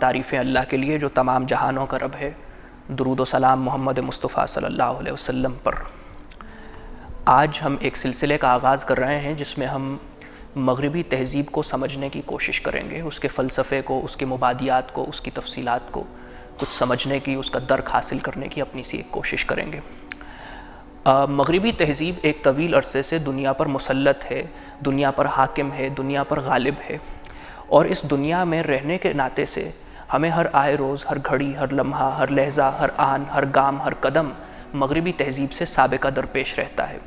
تعریفیں اللہ کے لیے جو تمام جہانوں کا رب ہے۔ درود و سلام محمد مصطفیٰ صلی اللہ علیہ وسلم پر۔ آج ہم ایک سلسلے کا آغاز کر رہے ہیں جس میں ہم مغربی تہذیب کو سمجھنے کی کوشش کریں گے، اس کے فلسفے کو، اس کے مبادیات کو، اس کی تفصیلات کو کچھ سمجھنے کی، اس کا درک حاصل کرنے کی اپنی سی ایک کوشش کریں گے۔ مغربی تہذیب ایک طویل عرصے سے دنیا پر مسلط ہے، دنیا پر حاکم ہے، دنیا پر غالب ہے، اور اس دنیا میں رہنے کے ناطے سے ہمیں ہر آئے روز، ہر گھڑی، ہر لمحہ، ہر لہجہ، ہر آن، ہر گام، ہر قدم مغربی تہذیب سے سابقہ درپیش رہتا ہے۔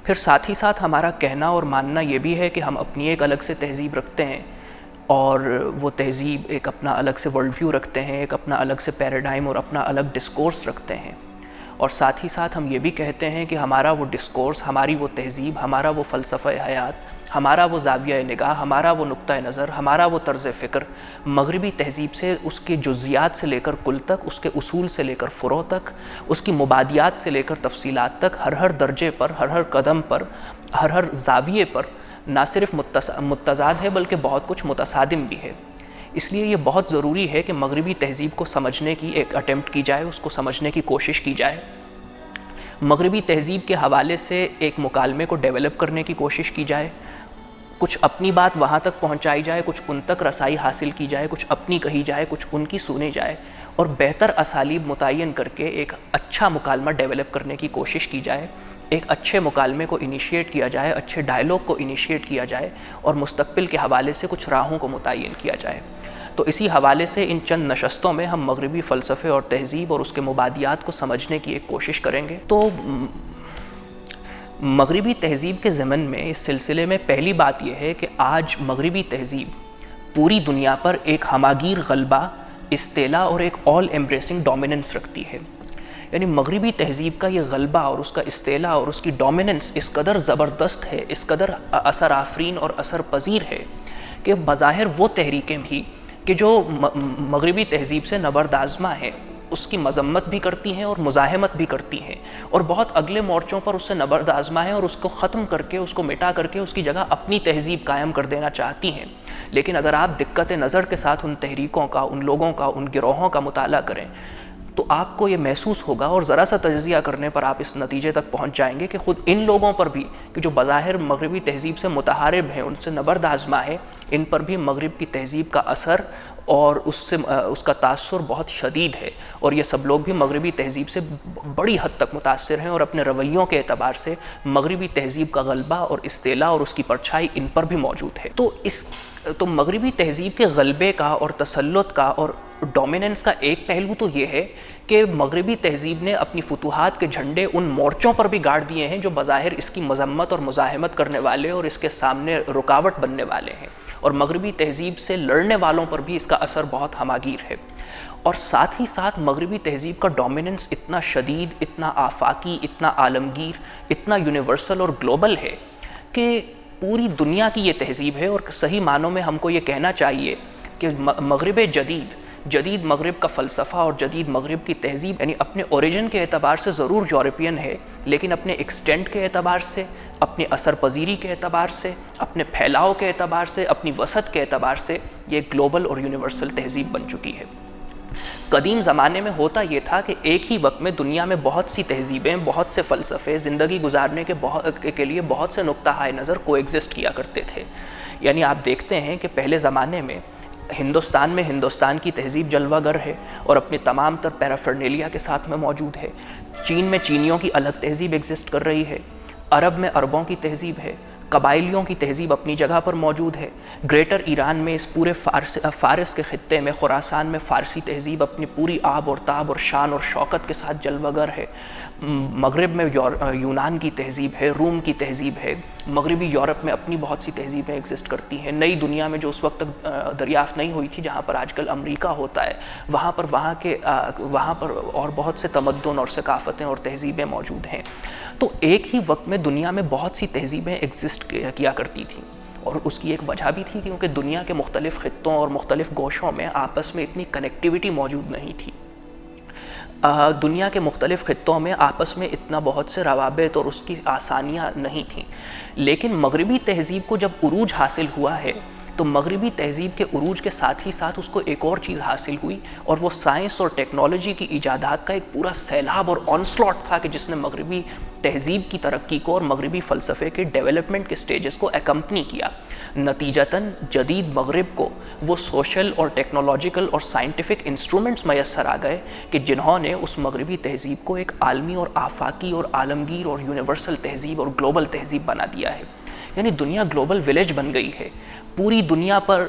پھر ساتھ ہی ساتھ ہمارا کہنا اور ماننا یہ بھی ہے کہ ہم اپنی ایک الگ سے تہذیب رکھتے ہیں، اور وہ تہذیب ایک اپنا الگ سے ورلڈ ویو رکھتے ہیں، ایک اپنا الگ سے پیراڈائم اور اپنا الگ ڈسکورس رکھتے ہیں، اور ساتھ ہی ساتھ ہم یہ بھی کہتے ہیں کہ ہمارا وہ ڈسکورس، ہماری وہ تہذیب، ہمارا وہ فلسفہ حیات، ہمارا وہ زاویہ نگاہ، ہمارا وہ نقطہ نظر، ہمارا وہ طرز فکر مغربی تہذیب سے اس کے جزیات سے لے کر کل تک، اس کے اصول سے لے کر فروع تک، اس کی مبادیات سے لے کر تفصیلات تک، ہر درجے پر، ہر قدم پر، ہر زاویے پر نہ صرف متضاد ہے بلکہ بہت کچھ متصادم بھی ہے۔ اس لیے یہ بہت ضروری ہے کہ مغربی تہذیب کو سمجھنے کی ایک اٹیمپٹ کی جائے، اس کو سمجھنے کی کوشش کی جائے، مغربی تہذیب کے حوالے سے ایک مکالمے کو ڈیولپ کرنے کی کوشش کی جائے، کچھ اپنی بات وہاں تک پہنچائی جائے، کچھ ان تک رسائی حاصل کی جائے، کچھ اپنی کہی جائے، کچھ ان کی سنی جائے، اور بہتر اسالیب متعین کر کے ایک اچھا مکالمہ ڈیولپ کرنے کی کوشش کی جائے، ایک اچھے مکالمے کو انیشیٹ کیا جائے، اچھے ڈائلاگ کو انیشیٹ کیا جائے، اور مستقبل کے حوالے سے کچھ راہوں کو متعین کیا جائے۔ تو اسی حوالے سے ان چند نشستوں میں ہم مغربی فلسفے اور تہذیب اور اس کے مبادیات کو سمجھنے کی ایک کوشش کریں گے۔ تو مغربی تہذیب کے ضمن میں اس سلسلے میں پہلی بات یہ ہے کہ آج مغربی تہذیب پوری دنیا پر ایک ہماگیر غلبہ، استیلا اور ایک آل ایمبریسنگ ڈومیننس رکھتی ہے۔ یعنی مغربی تہذیب کا یہ غلبہ اور اس کا استیلا اور اس کی ڈومیننس اس قدر زبردست ہے، اس قدر اثر آفرین اور اثر پذیر ہے کہ بظاہر وہ تحریکیں بھی کہ جو مغربی تہذیب سے نبرد آزما ہیں اس کی مذمت بھی کرتی ہیں اور مزاحمت بھی کرتی ہیں، اور بہت اگلے مورچوں پر اس سے نبرد آزما ہیں اور اس کو ختم کر کے، اس کو مٹا کر کے اس کی جگہ اپنی تہذیب قائم کر دینا چاہتی ہیں۔ لیکن اگر آپ دقت نظر کے ساتھ ان تحریکوں کا، ان لوگوں کا، ان گروہوں کا مطالعہ کریں تو آپ کو یہ محسوس ہوگا، اور ذرا سا تجزیہ کرنے پر آپ اس نتیجے تک پہنچ جائیں گے کہ خود ان لوگوں پر بھی کہ جو بظاہر مغربی تہذیب سے متحارب ہیں، ان سے نبرد آزما ہے، ان پر بھی مغرب کی تہذیب کا اثر اور اس کا تاثر بہت شدید ہے، اور یہ سب لوگ بھی مغربی تہذیب سے بڑی حد تک متاثر ہیں، اور اپنے رویوں کے اعتبار سے مغربی تہذیب کا غلبہ اور استیلا اور اس کی پرچھائی ان پر بھی موجود ہے۔ تو مغربی تہذیب کے غلبے کا اور تسلط کا اور ڈومیننس کا ایک پہلو تو یہ ہے کہ مغربی تہذیب نے اپنی فتوحات کے جھنڈے ان مورچوں پر بھی گاڑ دیے ہیں جو بظاہر اس کی مذمت اور مزاحمت کرنے والے اور اس کے سامنے رکاوٹ بننے والے ہیں، اور مغربی تہذیب سے لڑنے والوں پر بھی اس کا اثر بہت ہماگیر ہے۔ اور ساتھ ہی ساتھ مغربی تہذیب کا ڈومیننس اتنا شدید، اتنا آفاقی، اتنا عالمگیر، اتنا یونیورسل اور گلوبل ہے کہ پوری دنیا کی یہ تہذیب ہے، اور صحیح معنوں میں ہم کو یہ کہنا چاہیے کہ مغرب جدید مغرب کا فلسفہ اور جدید مغرب کی تہذیب یعنی اپنے اوریجن کے اعتبار سے ضرور یورپین ہے، لیکن اپنے ایکسٹینٹ کے اعتبار سے، اپنی اثر پذیری کے اعتبار سے، اپنے پھیلاؤ کے اعتبار سے، اپنی وسعت کے اعتبار سے یہ گلوبل اور یونیورسل تہذیب بن چکی ہے۔ قدیم زمانے میں ہوتا یہ تھا کہ ایک ہی وقت میں دنیا میں بہت سی تہذیبیں، بہت سے فلسفے زندگی گزارنے کے لیے بہت سے نقطہ نظر کو ایگزسٹ کیا کرتے تھے۔ یعنی آپ دیکھتے ہیں کہ پہلے زمانے میں ہندوستان کی تہذیب جلوہ گر ہے اور اپنی تمام تر پیرافرنیلیا کے ساتھ میں موجود ہے۔ چین میں چینیوں کی الگ تہذیب ایگزسٹ کر رہی ہے، عرب میں عربوں کی تہذیب ہے، قبائلیوں کی تہذیب اپنی جگہ پر موجود ہے، گریٹر ایران میں اس پورے فارس کے خطے میں، خراسان میں فارسی تہذیب اپنی پوری آب اور تاب اور شان اور شوکت کے ساتھ جلوہ گر ہے، مغرب میں یونان کی تہذیب ہے، روم کی تہذیب ہے، مغربی یورپ میں اپنی بہت سی تہذیبیں ایگزسٹ کرتی ہیں، نئی دنیا میں جو اس وقت تک دریافت نہیں ہوئی تھی، جہاں پر آج کل امریکہ ہوتا ہے، وہاں پر اور بہت سے تمدن اور ثقافتیں اور تہذیبیں موجود ہیں۔ تو ایک ہی وقت میں دنیا میں بہت سی تہذیبیں ایگزسٹ کیا کرتی تھیں، اور اس کی ایک وجہ بھی تھی کیونکہ دنیا کے مختلف خطوں اور مختلف گوشوں میں آپس میں اتنی کنیکٹیوٹی موجود نہیں تھی۔ دنیا کے مختلف خطوں میں آپس میں اتنا بہت سے روابط اور اس کی آسانیاں نہیں تھیں، لیکن مغربی تہذیب کو جب عروج حاصل ہوا ہے تو مغربی تہذیب کے عروج کے ساتھ ہی ساتھ اس کو ایک اور چیز حاصل ہوئی، اور وہ سائنس اور ٹیکنالوجی کی ایجادات کا ایک پورا سیلاب اور آنسلاٹ تھا کہ جس نے مغربی تہذیب کی ترقی کو اور مغربی فلسفے کے ڈیولپمنٹ کے سٹیجز کو اکمپنی کیا۔ نتیجتاً جدید مغرب کو وہ سوشل اور ٹیکنالوجیکل اور سائنٹیفک انسٹرومنٹس میسر آ گئے کہ جنہوں نے اس مغربی تہذیب کو ایک عالمی اور آفاقی اور عالمگیر اور یونیورسل تہذیب اور گلوبل تہذیب بنا دیا ہے۔ یعنی دنیا گلوبل ولیج بن گئی ہے، پوری دنیا پر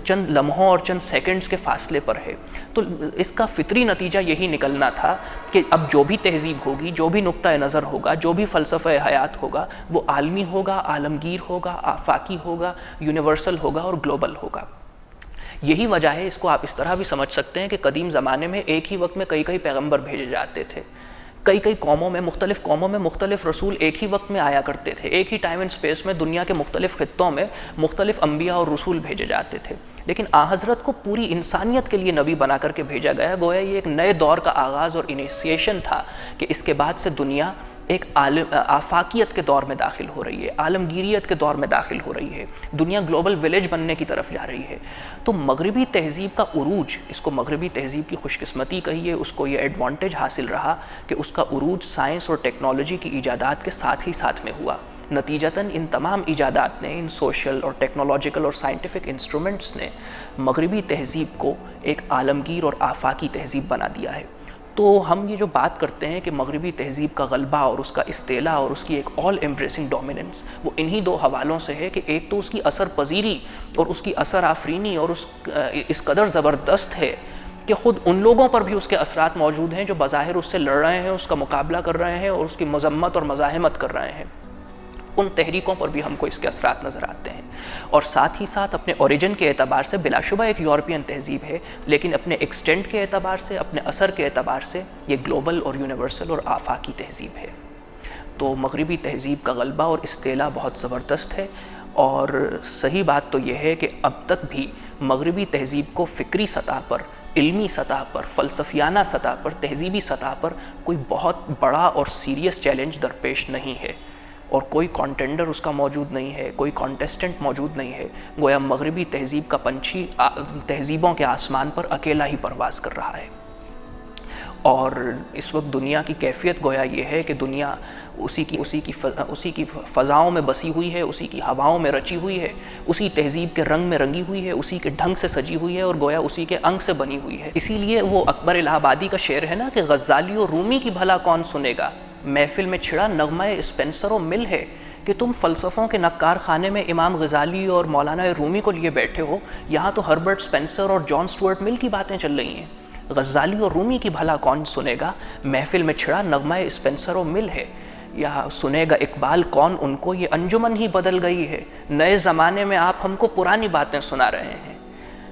چند لمحوں اور چند سیکنڈز کے فاصلے پر ہے۔ تو اس کا فطری نتیجہ یہی نکلنا تھا کہ اب جو بھی تہذیب ہوگی، جو بھی نقطہ نظر ہوگا، جو بھی فلسفہ حیات ہوگا، وہ عالمی ہوگا، عالمگیر ہوگا، آفاقی ہوگا، یونیورسل ہوگا اور گلوبل ہوگا۔ یہی وجہ ہے، اس کو آپ اس طرح بھی سمجھ سکتے ہیں کہ قدیم زمانے میں ایک ہی وقت میں کئی پیغمبر بھیجے جاتے تھے، کئی قوموں میں مختلف رسول ایک ہی وقت میں آیا کرتے تھے، ایک ہی ٹائم اینڈ سپیس میں دنیا کے مختلف خطوں میں مختلف انبیاء اور رسول بھیجے جاتے تھے، لیکن حضرت کو پوری انسانیت کے لیے نبی بنا کر کے بھیجا گیا۔ گویا یہ ایک نئے دور کا آغاز اور انیشیشن تھا کہ اس کے بعد سے دنیا ایک آفاقیت کے دور میں داخل ہو رہی ہے، عالمگیریت کے دور میں داخل ہو رہی ہے، دنیا گلوبل ولیج بننے کی طرف جا رہی ہے۔ تو مغربی تہذیب کا عروج، اس کو مغربی تہذیب کی خوش قسمتی کہیے، اس کو یہ ایڈوانٹیج حاصل رہا کہ اس کا عروج سائنس اور ٹیکنالوجی کی ایجادات کے ساتھ ہی ساتھ میں ہوا۔ نتیجتاً ان تمام ایجادات نے، ان سوشل اور ٹیکنالوجیکل اور سائنٹیفک انسٹرومنٹس نے مغربی تہذیب کو ایک عالمگیر اور آفاقی تہذیب بنا دیا ہے۔ تو ہم یہ جو بات کرتے ہیں کہ مغربی تہذیب کا غلبہ اور اس کا استعلاء اور اس کی ایک آل ایمبریسنگ ڈومیننس، وہ انہی دو حوالوں سے ہے کہ ایک تو اس کی اثر پذیری اور اس کی اثر آفرینی اور اس قدر زبردست ہے کہ خود ان لوگوں پر بھی اس کے اثرات موجود ہیں جو بظاہر اس سے لڑ رہے ہیں، اس کا مقابلہ کر رہے ہیں اور اس کی مذمت اور مزاحمت کر رہے ہیں، ان تحریکوں پر بھی ہم کو اس کے اثرات نظر آتے ہیں۔ اور ساتھ ہی ساتھ اپنے اوریجن کے اعتبار سے بلا شبہ ایک یورپین تہذیب ہے، لیکن اپنے ایکسٹینٹ کے اعتبار سے، اپنے اثر کے اعتبار سے یہ گلوبل اور یونیورسل اور آفاقی تہذیب ہے۔ تو مغربی تہذیب کا غلبہ اور استعلاء بہت زبردست ہے، اور صحیح بات تو یہ ہے کہ اب تک بھی مغربی تہذیب کو فکری سطح پر، علمی سطح پر، فلسفیانہ سطح پر، تہذیبی سطح پر کوئی بہت بڑا اور سیریس چیلنج درپیش نہیں ہے، اور کوئی کانٹینڈر اس کا موجود نہیں ہے، کوئی کانٹیسٹنٹ موجود نہیں ہے۔ گویا مغربی تہذیب کا پنچھی تہذیبوں کے آسمان پر اکیلا ہی پرواز کر رہا ہے، اور اس وقت دنیا کی کیفیت گویا یہ ہے کہ دنیا اسی کی فضاؤں میں بسی ہوئی ہے، اسی کی ہواؤں میں رچی ہوئی ہے، اسی تہذیب کے رنگ میں رنگی ہوئی ہے، اسی کے ڈھنگ سے سجی ہوئی ہے، اور گویا اسی کے انگ سے بنی ہوئی ہے۔ اسی لیے وہ اکبر الہ آبادی کا شعر ہے نا کہ غزالی و رومی کی بھلا کون سنے گا، محفل میں چھڑا نغمہ اسپنسر و مل ہے، کہ تم فلسفوں کے نقار خانے میں امام غزالی اور مولانا رومی کو لیے بیٹھے ہو، یہاں تو ہربرٹ اسپنسر اور جان سٹورٹ مل کی باتیں چل رہی ہیں۔ غزالی اور رومی کی بھلا کون سنے گا، محفل میں چھڑا نغمہ اسپنسر و مل ہے، یا سنے گا اقبال کون ان کو، یہ انجمن ہی بدل گئی ہے، نئے زمانے میں آپ ہم کو پرانی باتیں سنا رہے ہیں۔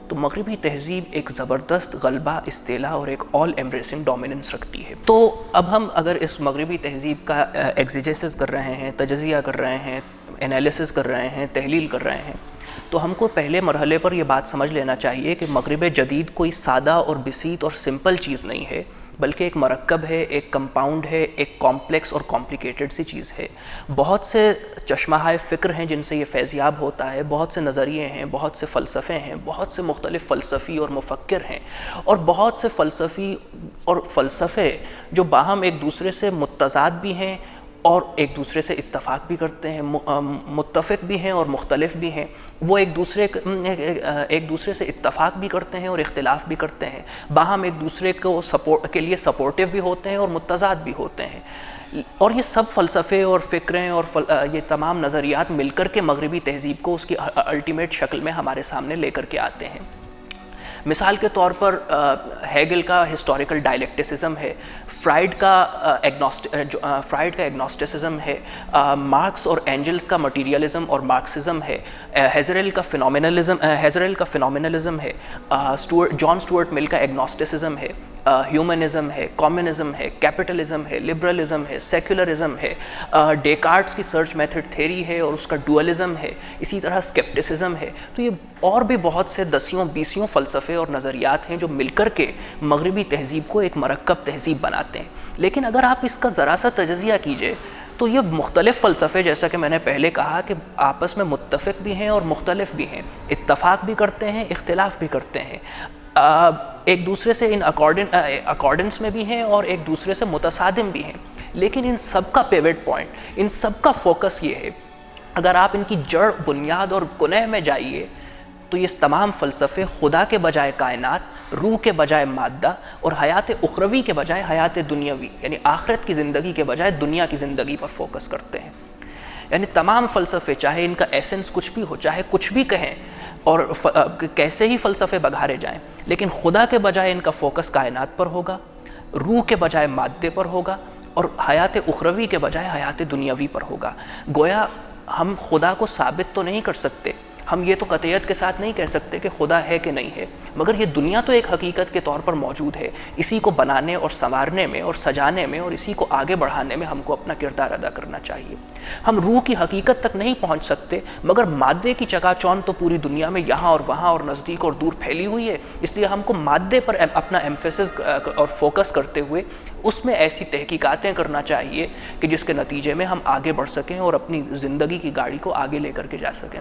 تو مغربی تہذیب ایک زبردست غلبہ، استعلاء اور ایک آل ایمبریسنگ ڈومیننس رکھتی ہے۔ تو اب ہم اگر اس مغربی تہذیب کا ایگزیجیسس کر رہے ہیں، تجزیہ کر رہے ہیں، انالیسس کر رہے ہیں، تحلیل کر رہے ہیں، تو ہم کو پہلے مرحلے پر یہ بات سمجھ لینا چاہیے کہ مغرب جدید کوئی سادہ اور بسیط اور سمپل چیز نہیں ہے، بلکہ ایک مرکب ہے، ایک کمپاؤنڈ ہے، ایک کمپلیکس اور کمپلیکیٹڈ سی چیز ہے۔ بہت سے چشمہائے فکر ہیں جن سے یہ فیضیاب ہوتا ہے، بہت سے نظریے ہیں، بہت سے فلسفے ہیں، بہت سے مختلف فلسفی اور مفکر ہیں، اور بہت سے فلسفی اور فلسفے جو باہم ایک دوسرے سے متضاد بھی ہیں اور ایک دوسرے سے اتفاق بھی کرتے ہیں، متفق بھی ہیں اور مختلف بھی ہیں۔ وہ ایک دوسرے سے اتفاق بھی کرتے ہیں اور اختلاف بھی کرتے ہیں، باہم ایک دوسرے کو کے لیے سپورٹیو بھی ہوتے ہیں اور متضاد بھی ہوتے ہیں۔ اور یہ سب فلسفے اور فکریں اور یہ تمام نظریات مل کر کے مغربی تہذیب کو اس کی الٹیمیٹ شکل میں ہمارے سامنے لے کر کے آتے ہیں۔ مثال کے طور پر ہیگل کا ہسٹوریکل ڈائلیکٹسزم ہے، فرائڈ کا ایگنوسٹسزم ہے، مارکس اور اینجلس کا مٹیریلزم اور مارکسزم ہے، ہیزرل کا فینومینلزم ہے، جان سٹورٹ مل کا ایگنوسٹسزم ہے، ہیومنزم ہے، کمیونزم ہے، کیپٹلزم ہے، لبرلزم ہے، سیکولرزم ہے، ڈیکارٹس کی سرچ میتھڈ تھیری ہے اور اس کا ڈوئلزم ہے، اسی طرح اسکیپٹسزم ہے۔ تو یہ اور بھی بہت سے دسیوں بیسیوں فلسفے اور نظریات ہیں جو مل کر کے مغربی تہذیب کو ایک مرکب تہذیب بناتے ہیں۔ لیکن اگر آپ اس کا ذرا سا تجزیہ کیجئے تو یہ مختلف فلسفے، جیسا کہ میں نے پہلے کہا کہ آپس میں متفق بھی ہیں اور مختلف بھی ہیں، اتفاق بھی کرتے ہیں، اختلاف بھی کرتے ہیں، ایک دوسرے سے ان اکارڈنس میں بھی ہیں اور ایک دوسرے سے متصادم بھی ہیں، لیکن ان سب کا پیوٹ پوائنٹ، ان سب کا فوکس یہ ہے، اگر آپ ان کی جڑ، بنیاد اور کنہ میں جائیے تو یہ تمام فلسفے خدا کے بجائے کائنات، روح کے بجائے مادہ اور حیات اخروی کے بجائے حیات دنیاوی یعنی آخرت کی زندگی کے بجائے دنیا کی زندگی پر فوکس کرتے ہیں۔ یعنی تمام فلسفے، چاہے ان کا ایسنس کچھ بھی ہو، چاہے کچھ بھی کہیں اور کیسے ہی فلسفے بگھارے جائیں، لیکن خدا کے بجائے ان کا فوکس کائنات پر ہوگا، روح کے بجائے مادے پر ہوگا اور حیات اخروی کے بجائے حیات دنیاوی پر ہوگا۔ گویا ہم خدا کو ثابت تو نہیں کر سکتے، ہم یہ تو قطعیت کے ساتھ نہیں کہہ سکتے کہ خدا ہے کہ نہیں ہے، مگر یہ دنیا تو ایک حقیقت کے طور پر موجود ہے۔ اسی کو بنانے اور سنوارنے میں اور سجانے میں اور اسی کو آگے بڑھانے میں ہم کو اپنا کردار ادا کرنا چاہیے۔ ہم روح کی حقیقت تک نہیں پہنچ سکتے، مگر مادے کی چکا چوند تو پوری دنیا میں یہاں اور وہاں اور نزدیک اور دور پھیلی ہوئی ہے، اس لیے ہم کو مادے پر اپنا ایمفیسس اور فوکس کرتے ہوئے اس میں ایسی تحقیقاتیں کرنا چاہیے کہ جس کے نتیجے میں ہم آگے بڑھ سکیں اور اپنی زندگی کی گاڑی کو آگے لے کر کے جا سکیں۔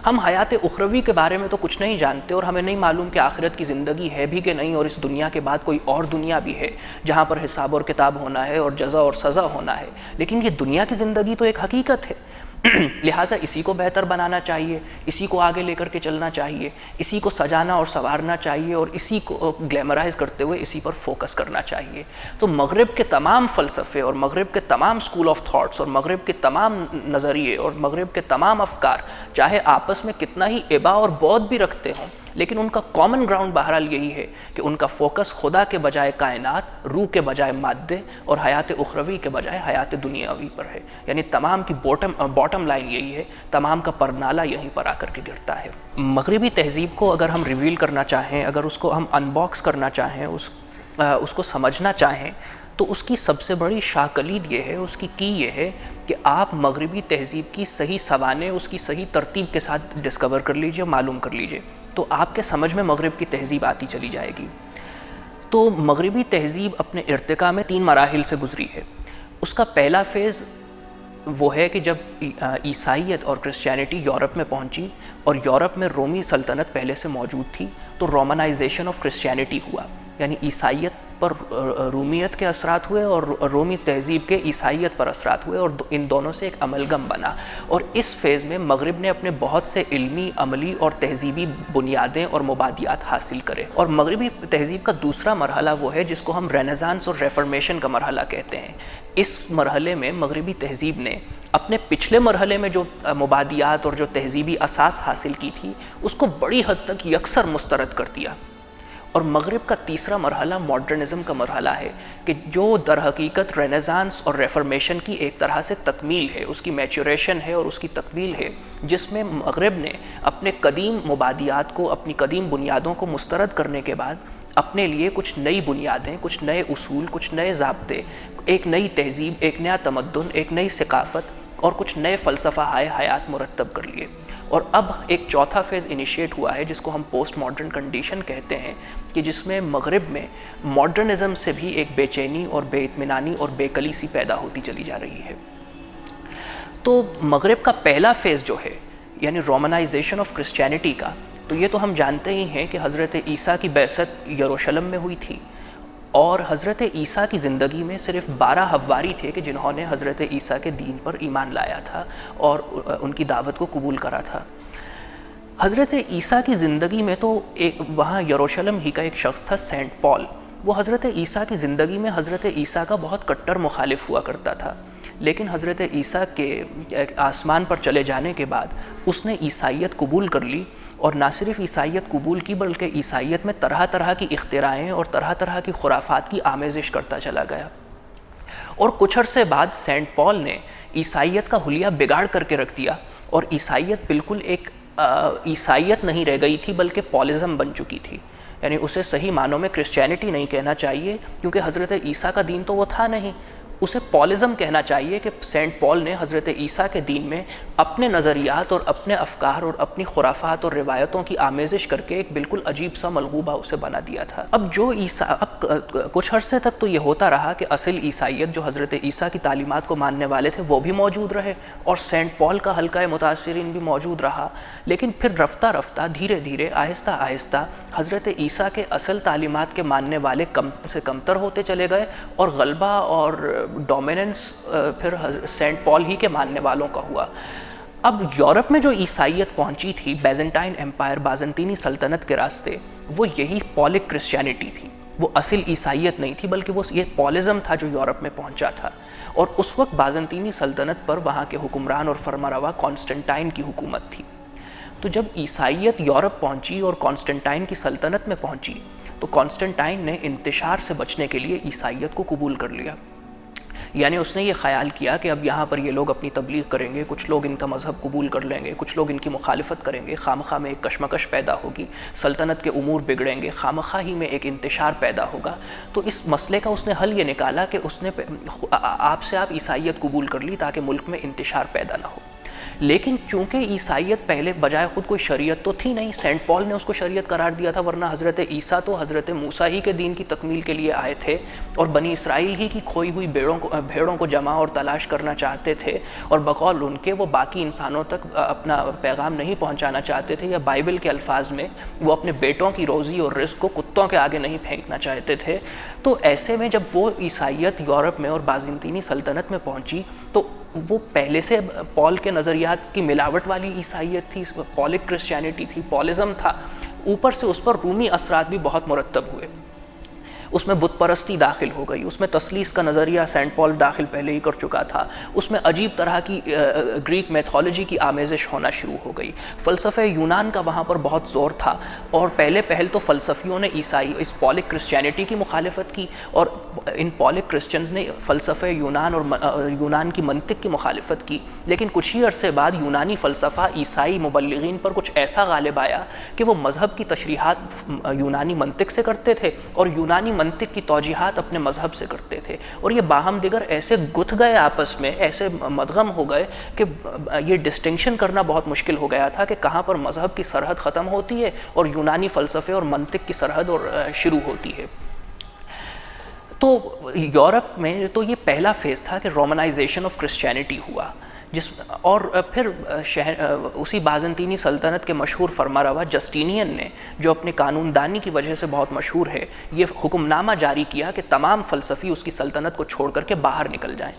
ہم حیات اخروی کے بارے میں تو کچھ نہیں جانتے اور ہمیں نہیں معلوم کہ آخرت کی زندگی ہے بھی کہ نہیں، اور اس دنیا کے بعد کوئی اور دنیا بھی ہے جہاں پر حساب اور کتاب ہونا ہے اور جزا اور سزا ہونا ہے، لیکن یہ دنیا کی زندگی تو ایک حقیقت ہے۔ لہٰذا اسی کو بہتر بنانا چاہیے، اسی کو آگے لے کر کے چلنا چاہیے، اسی کو سجانا اور سنوارنا چاہیے اور اسی کو گلیمرائز کرتے ہوئے اسی پر فوکس کرنا چاہیے۔ تو مغرب کے تمام فلسفے اور مغرب کے تمام اسکول آف تھاٹس اور مغرب کے تمام نظریے اور مغرب کے تمام افکار، چاہے آپس میں کتنا ہی ابا اور بعد بھی رکھتے ہوں، لیکن ان کا کامن گراؤنڈ بہرحال یہی ہے کہ ان کا فوکس خدا کے بجائے کائنات، روح کے بجائے مادے اور حیات اخروی کے بجائے حیات دنیاوی پر ہے۔ یعنی تمام کی باٹم لائن یہی ہے، تمام کا پرنالہ یہیں پر آ کر کے گرتا ہے۔ مغربی تہذیب کو اگر ہم ریویل کرنا چاہیں، اگر اس کو ہم ان باکس کرنا چاہیں، اس کو سمجھنا چاہیں، تو اس کی سب سے بڑی شاکلید یہ ہے، اس کی یہ ہے کہ آپ مغربی تہذیب کی صحیح سوانح اس کی صحیح ترتیب کے ساتھ ڈسکور کر لیجئے، معلوم کر لیجئے، تو آپ کے سمجھ میں مغرب کی تہذیب آتی چلی جائے گی۔ تو مغربی تہذیب اپنے ارتقاء میں 3 مراحل سے گزری ہے۔ اس کا پہلا فیز وہ ہے کہ جب عیسائیت اور کرسچینٹی یورپ میں پہنچی اور یورپ میں رومی سلطنت پہلے سے موجود تھی، تو رومنائزیشن آف کرسچینٹی ہوا، یعنی عیسائیت پر رومیت کے اثرات ہوئے اور رومی تہذیب کے عیسائیت پر اثرات ہوئے اور ان دونوں سے ایک املگم بنا، اور اس فیز میں مغرب نے اپنے بہت سے علمی، عملی اور تہذیبی بنیادیں اور مبادیات حاصل کرے۔ اور مغربی تہذیب کا دوسرا مرحلہ وہ ہے جس کو ہم رینیسانس اور ریفارمیشن کا مرحلہ کہتے ہیں۔ اس مرحلے میں مغربی تہذیب نے اپنے پچھلے مرحلے میں جو مبادیات اور جو تہذیبی اساس حاصل کی تھی اس کو بڑی حد تک یکسر مسترد کر دیا، اور مغرب کا تیسرا مرحلہ ماڈرنزم کا مرحلہ ہے کہ جو در حقیقت رینیسانس اور ریفارمیشن کی ایک طرح سے تکمیل ہے، اس کی میچوریشن ہے اور اس کی تکمیل ہے، جس میں مغرب نے اپنے قدیم مبادیات کو، اپنی قدیم بنیادوں کو مسترد کرنے کے بعد اپنے لیے کچھ نئی بنیادیں، کچھ نئے اصول، کچھ نئے ضابطے، ایک نئی تہذیب، ایک نیا تمدن، ایک نئی ثقافت اور کچھ نئے فلسفہ حیات مرتب کر لیے۔ اور اب ایک چوتھا فیز انیشیٹ ہوا ہے جس کو ہم پوسٹ ماڈرن کنڈیشن کہتے ہیں، کہ جس میں مغرب میں ماڈرنزم سے بھی ایک بے چینی اور بے اطمینانی اور بے کلی سی پیدا ہوتی چلی جا رہی ہے۔ تو مغرب کا پہلا فیز جو ہے یعنی رومنائزیشن آف کرسچینٹی کا، تو یہ تو ہم جانتے ہی ہیں کہ حضرت عیسیٰ کی بعثت یروشلم میں ہوئی تھی، اور حضرت عیسیٰ کی زندگی میں صرف 12 حواری تھے کہ جنہوں نے حضرت عیسیٰ کے دین پر ایمان لایا تھا اور ان کی دعوت کو قبول کرا تھا۔ حضرت عیسیٰ کی زندگی میں تو وہاں یروشلم ہی کا ایک شخص تھا، سینٹ پال۔ وہ حضرت عیسیٰ کی زندگی میں حضرت عیسیٰ کا بہت کٹر مخالف ہوا کرتا تھا، لیکن حضرت عیسیٰ کے آسمان پر چلے جانے کے بعد اس نے عیسائیت قبول کر لی، اور نہ صرف عیسائیت قبول کی بلکہ عیسائیت میں طرح طرح کی اختراعیں اور طرح طرح کی خرافات کی آمیزش کرتا چلا گیا۔ اور کچھ عرصے بعد سینٹ پال نے عیسائیت کا حلیہ بگاڑ کر کے رکھ دیا، اور عیسائیت بالکل ایک عیسائیت نہیں رہ گئی تھی بلکہ پالزم بن چکی تھی، یعنی اسے صحیح معنوں میں کرسچینٹی نہیں کہنا چاہیے، کیونکہ حضرت عیسیٰ کا دین تو وہ تھا نہیں، اسے پالزم کہنا چاہیے کہ سینٹ پال نے حضرت عیسیٰ کے دین میں اپنے نظریات اور اپنے افکار اور اپنی خرافات اور روایتوں کی آمیزش کر کے ایک بالکل عجیب سا ملغوبہ اسے بنا دیا تھا۔ اب کچھ عرصے تک تو یہ ہوتا رہا کہ اصل عیسائیت جو حضرت عیسیٰ کی تعلیمات کو ماننے والے تھے وہ بھی موجود رہے اور سینٹ پال کا حلقہ متاثرین بھی موجود رہا، لیکن پھر رفتہ رفتہ دھیرے دھیرے آہستہ آہستہ حضرت عیسیٰ کے اصل تعلیمات کے ماننے والے کم سے کمتر ہوتے چلے گئے اور غلبہ اور ڈومیننس پھر سینٹ پال ہی کے ماننے والوں کا ہوا۔ اب یورپ میں جو عیسائیت پہنچی تھی بیزنٹائن ایمپائر، بازنطینی سلطنت کے راستے، وہ یہی پولک کرسچینٹی تھی، وہ اصل عیسائیت نہیں تھی بلکہ وہ یہ پولزم تھا جو یورپ میں پہنچا تھا۔ اور اس وقت بازنطینی سلطنت پر وہاں کے حکمران اور فرمانروا کانسٹنٹائن کی حکومت تھی۔ تو جب عیسائیت یورپ پہنچی اور کانسٹنٹائن کی سلطنت میں پہنچی تو کانسٹنٹائن نے انتشار سے بچنے کے لیے عیسائیت کو قبول کر لیا، یعنی اس نے یہ خیال کیا کہ اب یہاں پر یہ لوگ اپنی تبلیغ کریں گے، کچھ لوگ ان کا مذہب قبول کر لیں گے، کچھ لوگ ان کی مخالفت کریں گے، خامخواہ میں ایک کشمکش پیدا ہوگی، سلطنت کے امور بگڑیں گے، خامخواہ ہی میں ایک انتشار پیدا ہوگا۔ تو اس مسئلے کا اس نے حل یہ نکالا کہ اس نے آپ عیسائیت قبول کر لی تاکہ ملک میں انتشار پیدا نہ ہو۔ لیکن چونکہ عیسائیت پہلے بجائے خود کوئی شریعت تو تھی نہیں، سینٹ پال نے اس کو شریعت قرار دیا تھا، ورنہ حضرت عیسیٰ تو حضرت موسیٰ ہی کے دین کی تکمیل کے لیے آئے تھے اور بنی اسرائیل ہی کی کھوئی ہوئی بھیڑوں کو جمع اور تلاش کرنا چاہتے تھے، اور بقول ان کے وہ باقی انسانوں تک اپنا پیغام نہیں پہنچانا چاہتے تھے، یا بائبل کے الفاظ میں وہ اپنے بیٹوں کی روزی اور رزق کو کتوں کے آگے نہیں پھینکنا چاہتے تھے۔ تو ایسے میں جب وہ عیسائیت یورپ میں اور بازنطینی سلطنت میں پہنچی تو وہ پہلے سے پال کے نظریات کی ملاوٹ والی عیسائیت تھی، پولک کرسچینٹی تھی، پالزم تھا، اوپر سے اس پر رومی اثرات بھی بہت مرتب ہوئے، اس میں بت پرستی داخل ہو گئی، اس میں تثلیث کا نظریہ سینٹ پال داخل پہلے ہی کر چکا تھا، اس میں عجیب طرح کی گریک میتھولوجی کی آمیزش ہونا شروع ہو گئی، فلسفہ یونان کا وہاں پر بہت زور تھا، اور پہل تو فلسفیوں نے اس پولک کرسچینٹی کی مخالفت کی، اور ان پولک کرسچنز نے فلسفہ یونان اور یونان کی منطق کی مخالفت کی، لیکن کچھ ہی عرصے بعد یونانی فلسفہ عیسائی مبلغین پر کچھ ایسا غالب آیا کہ وہ مذہب کی تشریحات یونانی منطق سے کرتے تھے اور یونانی منطق کی توجیحات اپنے مذہب سے کرتے تھے، اور یہ باہم دیگر ایسے گتھ گئے آپس میں، ایسے مدغم ہو گئے کہ یہ ڈسٹنکشن کرنا بہت مشکل ہو گیا تھا کہ کہاں پر مذہب کی سرحد ختم ہوتی ہے اور یونانی فلسفے اور منطق کی سرحد اور شروع ہوتی ہے۔ تو یورپ میں تو یہ پہلا فیز تھا کہ رومنائزیشن آف کرسچینٹی ہوا، اور پھر اسی بازنطینی سلطنت کے مشہور فرمانروا جسٹینین نے، جو اپنے قانون دانی کی وجہ سے بہت مشہور ہے، یہ حکم نامہ جاری کیا کہ تمام فلسفی اس کی سلطنت کو چھوڑ کر کے باہر نکل جائیں۔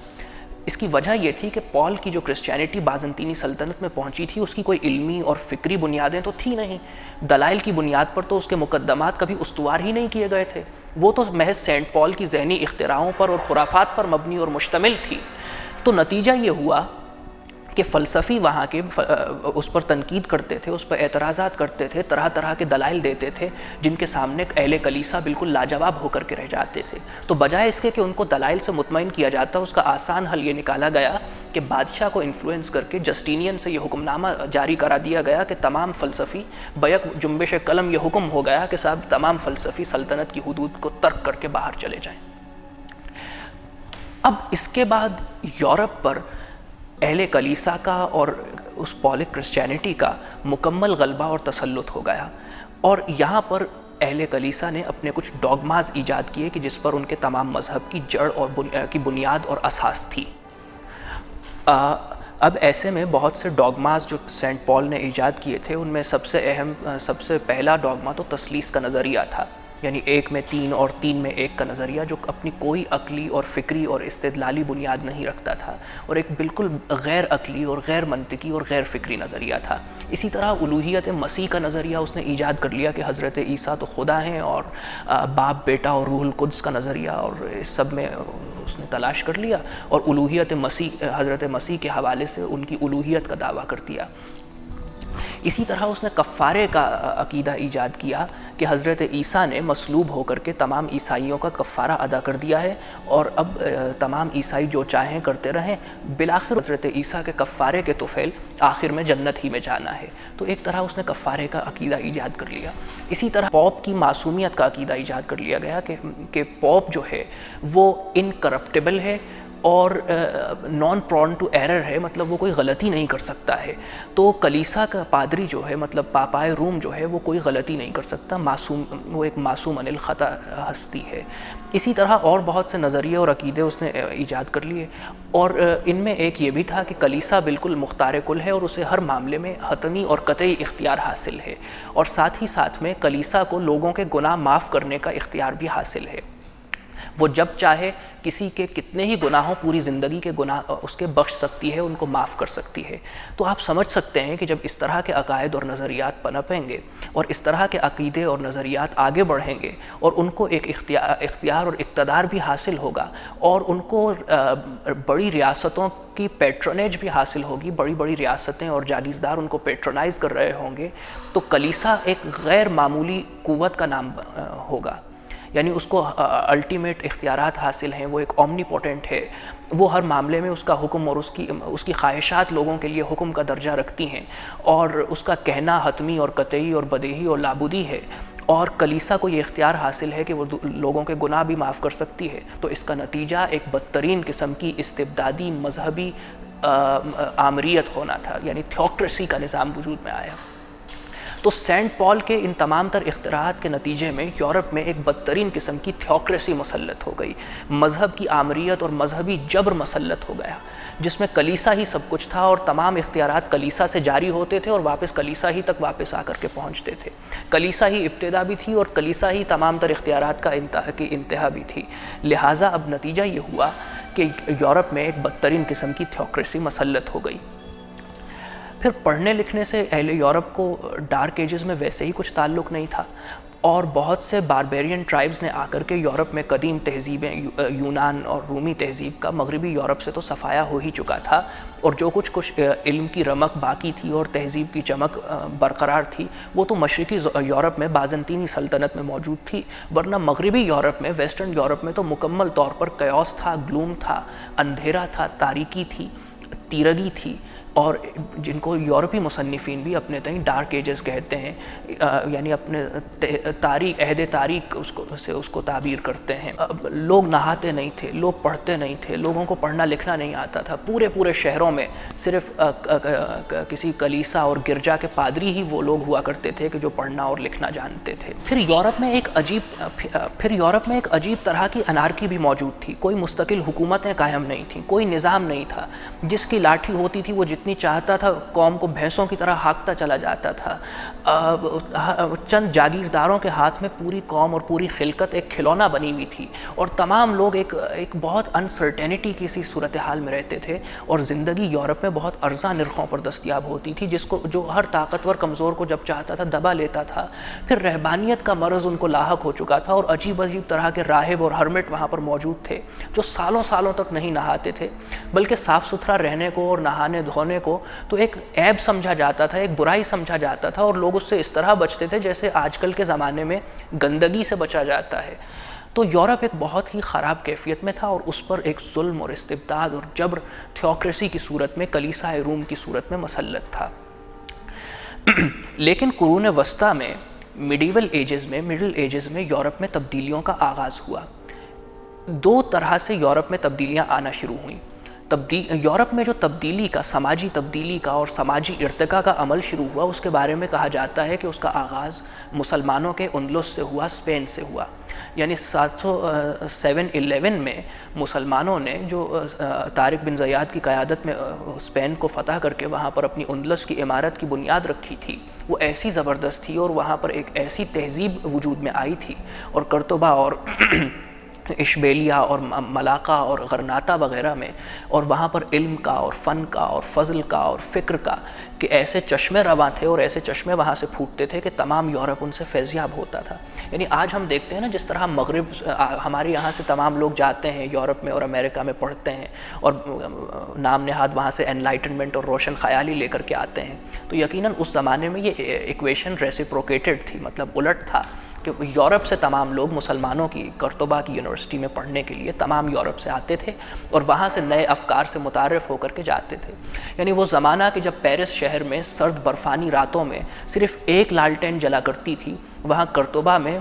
اس کی وجہ یہ تھی کہ پال کی جو کرسچینٹی بازنطینی سلطنت میں پہنچی تھی اس کی کوئی علمی اور فکری بنیادیں تو تھی نہیں، دلائل کی بنیاد پر تو اس کے مقدمات کبھی استوار ہی نہیں کیے گئے تھے، وہ تو محض سینٹ پال کی ذہنی اختراعوں پر اور خرافات پر مبنی اور مشتمل تھی۔ تو نتیجہ یہ ہوا کہ فلسفی وہاں کے اس پر تنقید کرتے تھے، اس پر اعتراضات کرتے تھے، طرح طرح کے دلائل دیتے تھے جن کے سامنے اہل کلیسا بالکل لاجواب ہو کر کے رہ جاتے تھے۔ تو بجائے اس کے کہ ان کو دلائل سے مطمئن کیا جاتا، اس کا آسان حل یہ نکالا گیا کہ بادشاہ کو انفلوئنس کر کے جسٹینین سے یہ حکم نامہ جاری کرا دیا گیا کہ تمام فلسفی بیک جنبش قلم یہ حکم ہو گیا کہ صاحب تمام فلسفی سلطنت کی حدود کو ترک کر کے باہر چلے جائیں۔ اب اس کے بعد یورپ پر اہل کلیسا کا اور اس پولک کرسچینٹی کا مکمل غلبہ اور تسلط ہو گیا، اور یہاں پر اہل کلیسا نے اپنے کچھ ڈوگماز ایجاد کیے کہ جس پر ان کے تمام مذہب کی جڑ اور کی بنیاد اور اساس تھی۔ اب ایسے میں بہت سے ڈوگماز جو سینٹ پال نے ایجاد کیے تھے ان میں سب سے اہم، سب سے پہلا ڈوگما تو تثلیث کا نظریہ تھا، یعنی ایک میں تین اور تین میں ایک کا نظریہ، جو اپنی کوئی عقلی اور فکری اور استدلالی بنیاد نہیں رکھتا تھا، اور ایک بالکل غیر عقلی اور غیر منطقی اور غیر فکری نظریہ تھا۔ اسی طرح الوہیت مسیح کا نظریہ اس نے ایجاد کر لیا کہ حضرت عیسیٰ تو خدا ہیں، اور باپ بیٹا اور روح القدس کا نظریہ، اور اس سب میں اس نے تلاش کر لیا اور الوہیت مسیح، حضرت مسیح کے حوالے سے ان کی الوہیت کا دعویٰ کر دیا۔ اسی طرح اس نے کفارے کا عقیدہ ایجاد کیا کہ حضرت عیسیٰ نے مصلوب ہو کر کے تمام عیسائیوں کا کفارہ ادا کر دیا ہے، اور اب تمام عیسائی جو چاہیں کرتے رہیں، بالآخر حضرت عیسیٰ کے کفارے کے طفیل آخر میں جنت ہی میں جانا ہے۔ تو ایک طرح اس نے کفارے کا عقیدہ ایجاد کر لیا۔ اسی طرح پوپ کی معصومیت کا عقیدہ ایجاد کر لیا گیا کہ پوپ جو ہے وہ انکرپٹیبل ہے، اور نان پرون ٹو ایرر ہے، مطلب وہ کوئی غلطی نہیں کر سکتا ہے. تو کلیسا کا پادری جو ہے، مطلب پاپائے روم جو ہے، وہ کوئی غلطی نہیں کر سکتا، معصوم، وہ ایک معصوم عن الخطا ہستی ہے. اسی طرح اور بہت سے نظریے اور عقیدے اس نے ایجاد کر لیے، اور ان میں ایک یہ بھی تھا کہ کلیسا بالکل مختار کل ہے اور اسے ہر معاملے میں حتمی اور قطعی اختیار حاصل ہے، اور ساتھ ہی ساتھ میں کلیسا کو لوگوں کے گناہ معاف کرنے کا اختیار بھی حاصل ہے. وہ جب چاہے کسی کے کتنے ہی گناہ ہوں، پوری زندگی کے گناہ اس کے بخش سکتی ہے، ان کو معاف کر سکتی ہے. تو آپ سمجھ سکتے ہیں کہ جب اس طرح کے عقائد اور نظریات پنپیں گے اور اس طرح کے عقیدے اور نظریات آگے بڑھیں گے اور ان کو ایک اختیار اور اقتدار بھی حاصل ہوگا، اور ان کو بڑی ریاستوں کی پیٹرونیج بھی حاصل ہوگی، بڑی بڑی ریاستیں اور جاگیردار ان کو پیٹرونائز کر رہے ہوں گے، تو کلیسا ایک غیر معمولی قوت کا نام ہوگا. یعنی اس کو الٹیمیٹ اختیارات حاصل ہیں، وہ ایک اومنی پوٹنٹ ہے، وہ ہر معاملے میں اس کا حکم اور اس کی خواہشات لوگوں کے لیے حکم کا درجہ رکھتی ہیں، اور اس کا کہنا حتمی اور قطعی اور بدیہی اور لابودی ہے. اور کلیسا کو یہ اختیار حاصل ہے کہ وہ لوگوں کے گناہ بھی معاف کر سکتی ہے. تو اس کا نتیجہ ایک بدترین قسم کی استبدادی مذہبی آمریت ہونا تھا، یعنی تھیوکریسی کا نظام وجود میں آیا. تو سینٹ پال کے ان تمام تر اختراعات کے نتیجے میں یورپ میں ایک بدترین قسم کی تھیوکریسی مسلط ہو گئی، مذہب کی آمریت اور مذہبی جبر مسلط ہو گیا، جس میں کلیسا ہی سب کچھ تھا، اور تمام اختیارات کلیسا سے جاری ہوتے تھے اور واپس کلیسا ہی تک واپس آ کر کے پہنچتے تھے. کلیسا ہی ابتدا بھی تھی اور کلیسا ہی تمام تر اختیارات کی انتہا بھی تھی. لہٰذا اب نتیجہ یہ ہوا کہ یورپ میں ایک بدترین قسم کی تھیوکریسی مسلط ہو گئی. پھر پڑھنے لکھنے سے اہل یورپ کو ڈارک ایجز میں ویسے ہی کچھ تعلق نہیں تھا، اور بہت سے باربیرین ٹرائبز نے آ کر کے یورپ میں قدیم تہذیبیں، یونان اور رومی تہذیب کا مغربی یورپ سے تو صفایا ہو ہی چکا تھا، اور جو کچھ علم کی رمق باقی تھی اور تہذیب کی چمک برقرار تھی، وہ تو مشرقی یورپ میں بازنطینی سلطنت میں موجود تھی. ورنہ مغربی یورپ میں، ویسٹرن یورپ میں تو مکمل طور پر کیوس تھا، گلوم تھا، اندھیرا تھا، تاریکی تھی، تیرگی تھی، اور جن کو یورپی مصنفین بھی اپنے تئیں ڈارک ایجز کہتے ہیں، یعنی اپنے تاریک عہد تاریک اس کو تعبیر کرتے ہیں. لوگ نہاتے نہیں تھے، لوگ پڑھتے نہیں تھے، لوگوں کو پڑھنا لکھنا نہیں آتا تھا. پورے شہروں میں صرف کسی کلیسا اور گرجا کے پادری ہی وہ لوگ ہوا کرتے تھے کہ جو پڑھنا اور لکھنا جانتے تھے. پھر یورپ میں ایک عجیب طرح کی انارکی بھی موجود تھی. کوئی مستقل حکومتیں قائم نہیں تھیں، کوئی نظام نہیں تھا. جس کی لاٹھی ہوتی تھی وہ جتنی چاہتا تھا قوم کو بھینسوں کی طرح ہانکتا چلا جاتا تھا. چند جاگیرداروں کے ہاتھ میں پوری قوم اور پوری خلقت ایک کھلونا بنی ہوئی تھی، اور تمام لوگ ایک بہت انسرٹینٹی کی سی صورتحال میں رہتے تھے، اور زندگی یورپ میں بہت ارزاں نرخوں پر دستیاب ہوتی تھی، جو ہر طاقتور کمزور کو جب چاہتا تھا دبا لیتا تھا. پھر رہبانیت کا مرض ان کو لاحق ہو چکا تھا، اور عجیب طرح کے راہب اور ہرمٹ وہاں پر موجود تھے جو سالوں تک نہیں نہاتے تھے، بلکہ صاف ستھرا رہنے کو اور نہانے دھونے کو تو ایک عیب سمجھا جاتا تھا، ایک برائی سمجھا جاتا تھا، اور لوگ اس سے اس طرح بچتے تھے جیسے آج کل کے زمانے میں گندگی سے بچا جاتا ہے. تو یورپ ایک بہت ہی خراب کیفیت میں تھا، اور اس پر ایک ظلم اور استبداد اور جبر تھیوکریسی کی صورت میں، کلیسائے روم کی صورت میں مسلط تھا. لیکن قرون وسطیٰ میں، مڈل ایجز میں یورپ میں تبدیلیوں کا آغاز ہوا. دو طرح سے یورپ میں تبدیلیاں آنا شروع ہوئیں. یورپ میں جو تبدیلی کا، سماجی تبدیلی کا اور سماجی ارتقاء کا عمل شروع ہوا، اس کے بارے میں کہا جاتا ہے کہ اس کا آغاز مسلمانوں کے اندلس سے ہوا، اسپین سے ہوا. یعنی 711 میں مسلمانوں نے جو طارق بن زیاد کی قیادت میں اسپین کو فتح کر کے وہاں پر اپنی اندلس کی عمارت کی بنیاد رکھی تھی، وہ ایسی زبردست تھی، اور وہاں پر ایک ایسی تہذیب وجود میں آئی تھی، اور قرطبہ اور اشبیلیہ اور ملاقہ اور غرناطہ وغیرہ میں، اور وہاں پر علم کا اور فن کا اور فضل کا اور فکر کا کہ ایسے چشمے رواں تھے، اور ایسے چشمے وہاں سے پھوٹتے تھے کہ تمام یورپ ان سے فیضیاب ہوتا تھا. یعنی آج ہم دیکھتے ہیں نا، جس طرح مغرب، ہمارے یہاں سے تمام لوگ جاتے ہیں یورپ میں اور امریکہ میں پڑھتے ہیں، اور نام نہاد وہاں سے انلائٹنمنٹ اور روشن خیالی لے کر کے آتے ہیں، تو یقیناً اس زمانے میں یہ ایکویشن ریسیپروکیٹڈ تھی، مطلب الٹ تھا کہ یورپ سے تمام لوگ مسلمانوں کی قرطبہ کی یونیورسٹی میں پڑھنے کے لیے تمام یورپ سے آتے تھے، اور وہاں سے نئے افکار سے متعارف ہو کر کے جاتے تھے. یعنی وہ زمانہ کہ جب پیرس شہر میں سرد برفانی راتوں میں صرف ایک لالٹین جلا کرتی تھی، وہاں قرطبہ میں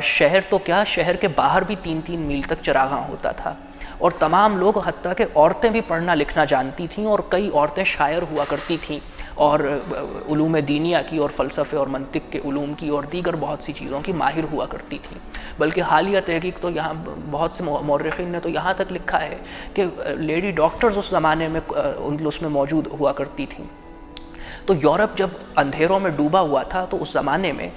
شہر تو کیا، شہر کے باہر بھی 3 میل تک چراغاں ہوتا تھا. اور تمام لوگ حتیٰ کہ عورتیں بھی پڑھنا لکھنا جانتی تھیں، اور کئی عورتیں شاعر ہوا کرتی تھیں اور علوم دینیہ کی اور فلسفے اور منطق کے علوم کی اور دیگر بہت سی چیزوں کی ماہر ہوا کرتی تھیں۔ بلکہ حالیہ تحقیق تو یہاں بہت سے مورخین نے تو یہاں تک لکھا ہے کہ لیڈی ڈاکٹرز اس زمانے میں اندلس میں موجود ہوا کرتی تھیں۔ تو یورپ جب اندھیروں میں ڈوبا ہوا تھا تو اس زمانے میں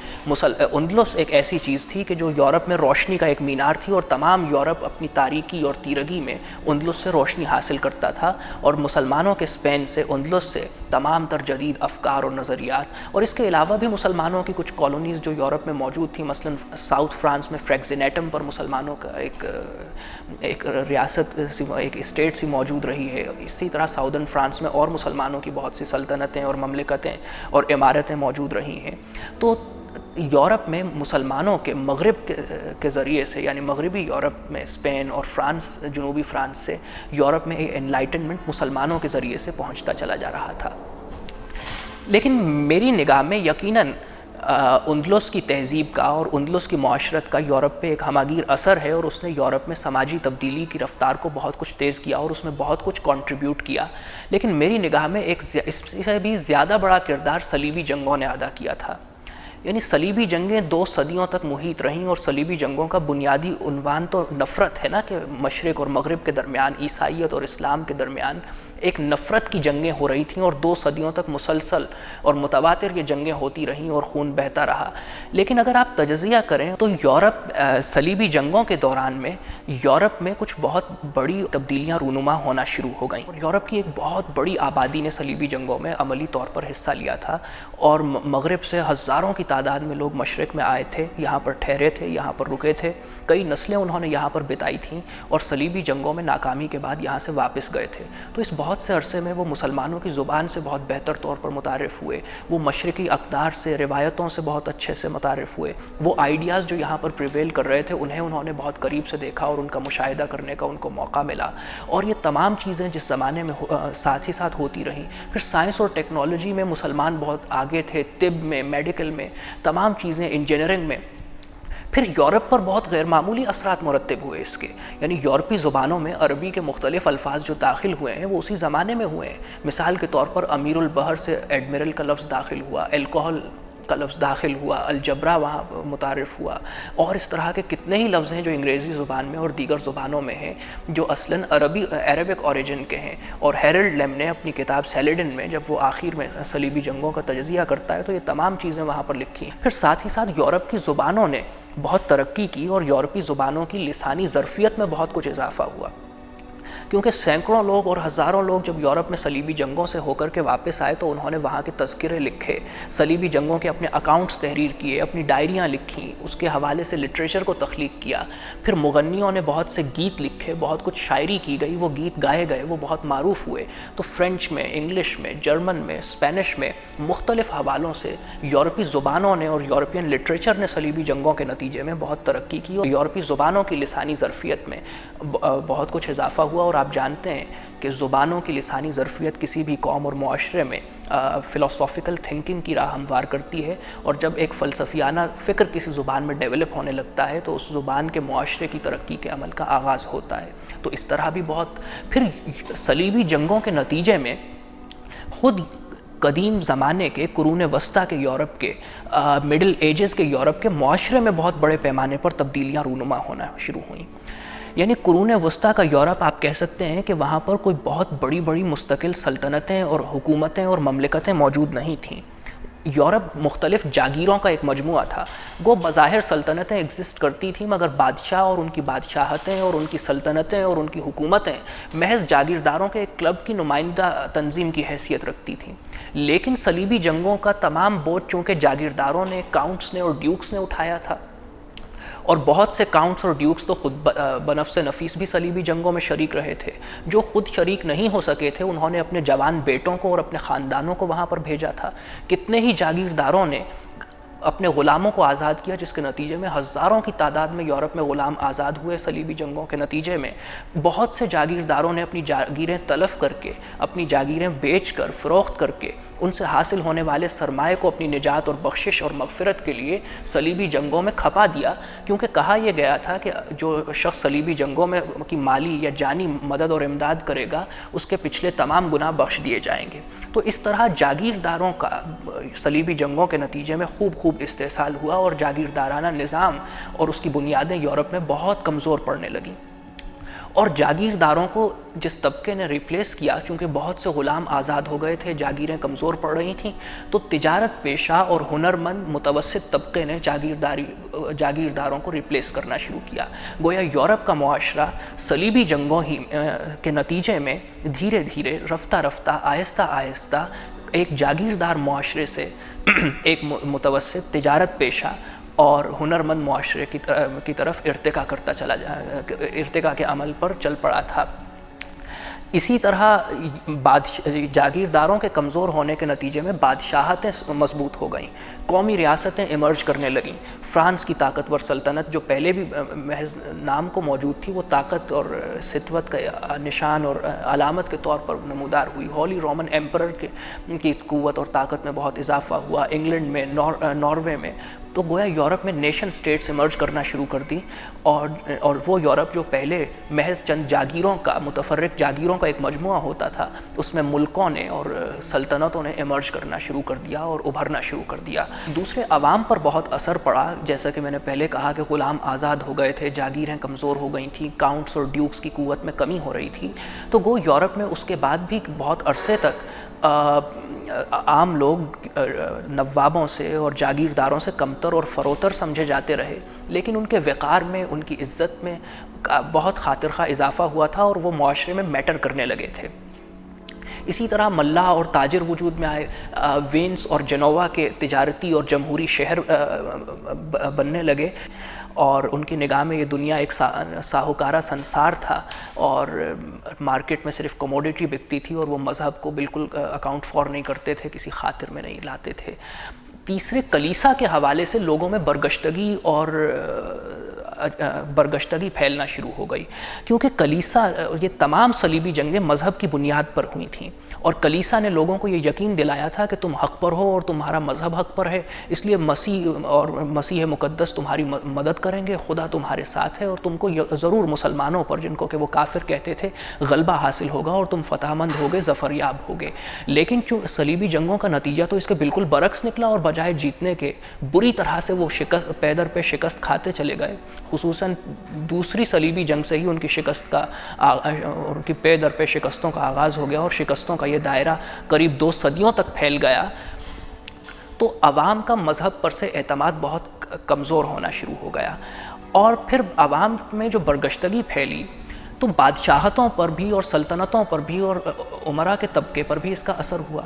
اندلس ایک ایسی چیز تھی کہ جو یورپ میں روشنی کا ایک مینار تھی، اور تمام یورپ اپنی تاریکی اور تیرگی میں اندلس سے روشنی حاصل کرتا تھا، اور مسلمانوں کے اسپین سے اندلس سے تمام تر جدید افکار اور نظریات، اور اس کے علاوہ بھی مسلمانوں کی کچھ کالونیز جو یورپ میں موجود تھیں، مثلا ساؤتھ فرانس میں فریگزینیٹم پر مسلمانوں کا ایک ریاست ایک اسٹیٹ سی موجود رہی ہے۔ اسی طرح ساؤدرن فرانس میں اور مسلمانوں کی بہت سی سلطنتیں اور مملکتیں اور عمارتیں موجود رہی ہیں۔ تو یورپ میں مسلمانوں کے مغرب کے ذریعے سے، یعنی مغربی یورپ میں اسپین اور فرانس، جنوبی فرانس سے یورپ میں انلائٹنمنٹ مسلمانوں کے ذریعے سے پہنچتا چلا جا رہا تھا۔ لیکن میری نگاہ میں یقیناً اندلس کی تہذیب کا اور اندلس کی معاشرت کا یورپ پہ ایک ہماگیر اثر ہے، اور اس نے یورپ میں سماجی تبدیلی کی رفتار کو بہت کچھ تیز کیا اور اس میں بہت کچھ کنٹریبیوٹ کیا۔ لیکن میری نگاہ میں اس سے بھی زیادہ بڑا کردار صلیبی جنگوں نے ادا کیا تھا۔ یعنی صلیبی جنگیں 2 صدیوں تک محیط رہیں، اور صلیبی جنگوں کا بنیادی عنوان تو نفرت ہے نا، کہ مشرق اور مغرب کے درمیان، عیسائیت اور اسلام کے درمیان ایک نفرت کی جنگیں ہو رہی تھیں، اور 2 صدیوں تک مسلسل اور متواتر یہ جنگیں ہوتی رہیں اور خون بہتا رہا۔ لیکن اگر آپ تجزیہ کریں تو یورپ صلیبی جنگوں کے دوران میں یورپ میں کچھ بہت بڑی تبدیلیاں رونما ہونا شروع ہو گئیں، اور یورپ کی ایک بہت بڑی آبادی نے صلیبی جنگوں میں عملی طور پر حصہ لیا تھا، اور مغرب سے ہزاروں کی تعداد میں لوگ مشرق میں آئے تھے، یہاں پر ٹھہرے تھے، یہاں پر رکے تھے، کئی نسلیں انہوں نے یہاں پر بتائی تھیں، اور صلیبی جنگوں میں ناکامی کے بعد یہاں سے واپس گئے تھے۔ تو اس بہت سے عرصے میں وہ مسلمانوں کی زبان سے بہت بہتر طور پر متعارف ہوئے، وہ مشرقی اقدار سے، روایتوں سے بہت اچھے سے متعارف ہوئے، وہ آئیڈیاز جو یہاں پر پریویل کر رہے تھے انہوں نے بہت قریب سے دیکھا اور ان کا مشاہدہ کرنے کا ان کو موقع ملا، اور یہ تمام چیزیں جس زمانے میں ساتھ ہی ساتھ ہوتی رہیں۔ پھر سائنس اور ٹیکنالوجی میں مسلمان بہت آگے تھے، طب میں، میڈیکل میں، تمام چیزیں، انجینئرنگ میں۔ پھر یورپ پر بہت غیر معمولی اثرات مرتب ہوئے اس کے، یعنی یورپی زبانوں میں عربی کے مختلف الفاظ جو داخل ہوئے ہیں وہ اسی زمانے میں ہوئے ہیں۔ مثال کے طور پر امیر البحر سے ایڈمرل کا لفظ داخل ہوا، الکحل کا لفظ داخل ہوا، الجبرا وہاں متعارف ہوا، اور اس طرح کے کتنے ہی لفظ ہیں جو انگریزی زبان میں اور دیگر زبانوں میں ہیں جو اصلاً عربک اوریجن کے ہیں۔ اور ہیرلڈ لیم نے اپنی کتاب سیلیڈن میں جب وہ آخر میں صلیبی جنگوں کا تجزیہ کرتا ہے تو یہ تمام چیزیں وہاں پر لکھی۔ پھر ساتھ ہی ساتھ یورپ کی زبانوں نے بہت ترقی کی، اور یورپی زبانوں کی لسانی ظرفیت میں بہت کچھ اضافہ ہوا، کیونکہ سینکڑوں لوگ اور ہزاروں لوگ جب یورپ میں صلیبی جنگوں سے ہو کر کے واپس آئے تو انہوں نے وہاں کے تذکرے لکھے، صلیبی جنگوں کے اپنے اکاؤنٹس تحریر کیے، اپنی ڈائریاں لکھیں، اس کے حوالے سے لٹریچر کو تخلیق کیا۔ پھر مغنیوں نے بہت سے گیت لکھے، بہت کچھ شاعری کی گئی، وہ گیت گائے گئے، وہ بہت معروف ہوئے۔ تو فرینچ میں، انگلش میں، جرمن میں، اسپینش میں، مختلف حوالوں سے یورپی زبانوں نے اور یورپین لٹریچر نے صلیبی جنگوں کے نتیجے میں بہت ترقی کی، اور یورپی زبانوں کی لسانی ظرفیت میں بہت کچھ اضافہ ہوا۔ اور آپ جانتے ہیں کہ زبانوں کی لسانی ظرفیت کسی بھی قوم اور معاشرے میں فلسافیکل تھنکنگ کی راہ ہموار کرتی ہے، اور جب ایک فلسفیانہ فکر کسی زبان میں ڈیولپ ہونے لگتا ہے تو اس زبان کے معاشرے کی ترقی کے عمل کا آغاز ہوتا ہے۔ تو اس طرح بھی بہت پھر صلیبی جنگوں کے نتیجے میں خود قدیم زمانے کے قرون وسطیٰ کے یورپ کے، مڈل ایجز کے یورپ کے معاشرے میں بہت بڑے پیمانے پر تبدیلیاں رونما ہونا شروع ہوئیں۔ یعنی قرون وسطیٰ کا یورپ آپ کہہ سکتے ہیں کہ وہاں پر کوئی بہت بڑی بڑی مستقل سلطنتیں اور حکومتیں اور مملکتیں موجود نہیں تھیں۔ یورپ مختلف جاگیروں کا ایک مجموعہ تھا، وہ بظاہر سلطنتیں ایگزسٹ کرتی تھیں، مگر بادشاہ اور ان کی بادشاہتیں اور ان کی سلطنتیں اور ان کی حکومتیں محض جاگیرداروں کے ایک کلب کی نمائندہ تنظیم کی حیثیت رکھتی تھیں۔ لیکن صلیبی جنگوں کا تمام بوجھ چونکہ جاگیرداروں نے، کاؤنٹس نے اور ڈیوکس نے اٹھایا تھا، اور بہت سے کاؤنٹس اور ڈیوکس تو خود بنفس نفیس بھی صلیبی جنگوں میں شریک رہے تھے۔ جو خود شریک نہیں ہو سکے تھے انہوں نے اپنے جوان بیٹوں کو اور اپنے خاندانوں کو وہاں پر بھیجا تھا۔ کتنے ہی جاگیرداروں نے اپنے غلاموں کو آزاد کیا، جس کے نتیجے میں ہزاروں کی تعداد میں یورپ میں غلام آزاد ہوئے صلیبی جنگوں کے نتیجے میں۔ بہت سے جاگیرداروں نے اپنی جاگیریں تلف کر کے، اپنی جاگیریں بیچ کر، فروخت کر کے ان سے حاصل ہونے والے سرمایہ کو اپنی نجات اور بخشش اور مغفرت کے لیے صلیبی جنگوں میں کھپا دیا، کیونکہ کہا یہ گیا تھا کہ جو شخص صلیبی جنگوں میں کی مالی یا جانی مدد اور امداد کرے گا اس کے پچھلے تمام گناہ بخش دیے جائیں گے۔ تو اس طرح جاگیرداروں کا صلیبی جنگوں کے نتیجے میں خوب استحصال ہوا اور جاگیردارانہ نظام اور اس کی بنیادیں یورپ میں بہت کمزور پڑنے لگیں۔ اور جاگیرداروں کو جس طبقے نے ریپلیس کیا، چونکہ بہت سے غلام آزاد ہو گئے تھے، جاگیریں کمزور پڑ رہی تھیں، تو تجارت پیشہ اور ہنرمند متوسط طبقے نے جاگیرداروں کو ریپلیس کرنا شروع کیا۔ گویا یورپ کا معاشرہ صلیبی جنگوں ہی کے نتیجے میں دھیرے دھیرے رفتہ آہستہ ایک جاگیردار معاشرے سے ایک متوسط تجارت پیشہ اور ہنرمند معاشرے کی طرف ارتقاء کے عمل پر چل پڑا تھا۔ اسی طرح جاگیرداروں کے کمزور ہونے کے نتیجے میں بادشاہتیں مضبوط ہو گئیں، قومی ریاستیں ایمرج کرنے لگیں۔ فرانس کی طاقتور سلطنت جو پہلے بھی محض نام کو موجود تھی، وہ طاقت اور سطوت کا نشان اور علامت کے طور پر نمودار ہوئی۔ ہولی رومن ایمپرر کی قوت اور طاقت میں بہت اضافہ ہوا، انگلینڈ میں، ناروے میں۔ تو گویا یورپ میں نیشن سٹیٹس ایمرج کرنا شروع کر دی، اور وہ یورپ جو پہلے محض چند جاگیروں کا، متفرق جاگیروں کا ایک مجموعہ ہوتا تھا، اس میں ملکوں نے اور سلطنتوں نے ایمرج کرنا شروع کر دیا اور ابھرنا شروع کر دیا۔ دوسرے عوام پر بہت اثر پڑا، جیسا کہ میں نے پہلے کہا کہ غلام آزاد ہو گئے تھے، جاگیریں کمزور ہو گئی تھیں، کاؤنٹس اور ڈیوکس کی قوت میں کمی ہو رہی تھی۔ تو یورپ میں اس کے بعد بھی بہت عرصے تک عام لوگ نوابوں سے اور جاگیرداروں سے کمتر اور فروتر سمجھے جاتے رہے، لیکن ان کے وقار میں، ان کی عزت میں بہت خاطر خواہ اضافہ ہوا تھا اور وہ معاشرے میں میٹر کرنے لگے تھے۔ اسی طرح ملاح اور تاجر وجود میں آئے، وینس اور جنووا کے تجارتی اور جمہوری شہر بننے لگے، اور ان کی نگاہ میں یہ دنیا ایک ساہوکارہ سنسار تھا، اور مارکیٹ میں صرف کموڈیٹی بکتی تھی، اور وہ مذہب کو بالکل اکاؤنٹ فار نہیں کرتے تھے، کسی خاطر میں نہیں لاتے تھے۔ تیسرے، کلیسا کے حوالے سے لوگوں میں برگشتگی پھیلنا شروع ہو گئی، کیونکہ کلیسا، یہ تمام صلیبی جنگیں مذہب کی بنیاد پر ہوئی تھیں، اور کلیسا نے لوگوں کو یہ یقین دلایا تھا کہ تم حق پر ہو اور تمہارا مذہب حق پر ہے، اس لیے مسیح مقدس تمہاری مدد کریں گے، خدا تمہارے ساتھ ہے، اور تم کو ضرور مسلمانوں پر، جن کو کہ وہ کافر کہتے تھے، غلبہ حاصل ہوگا اور تم فتح مند ہوگے، ظفریاب ہوگے۔ لیکن جو صلیبی جنگوں کا نتیجہ تو اس کے بالکل برعکس نکلا، اور بجائے جیتنے کے بری طرح سے وہ پے در پہ شکست کھاتے چلے گئے۔ خصوصاً دوسری صلیبی جنگ سے ہی ان کی شکست کا، ان کی پے در پہ شکستوں کا آغاز ہو گیا، اور شکستوں کا یہ دائرہ قریب 2 صدیوں تک پھیل گیا۔ تو عوام کا مذہب پر سے اعتماد بہت کمزور ہونا شروع ہو گیا، اور پھر عوام میں جو برگشتگی پھیلی تو بادشاہتوں پر بھی اور سلطنتوں پر بھی اور امراء کے طبقے پر بھی اس کا اثر ہوا،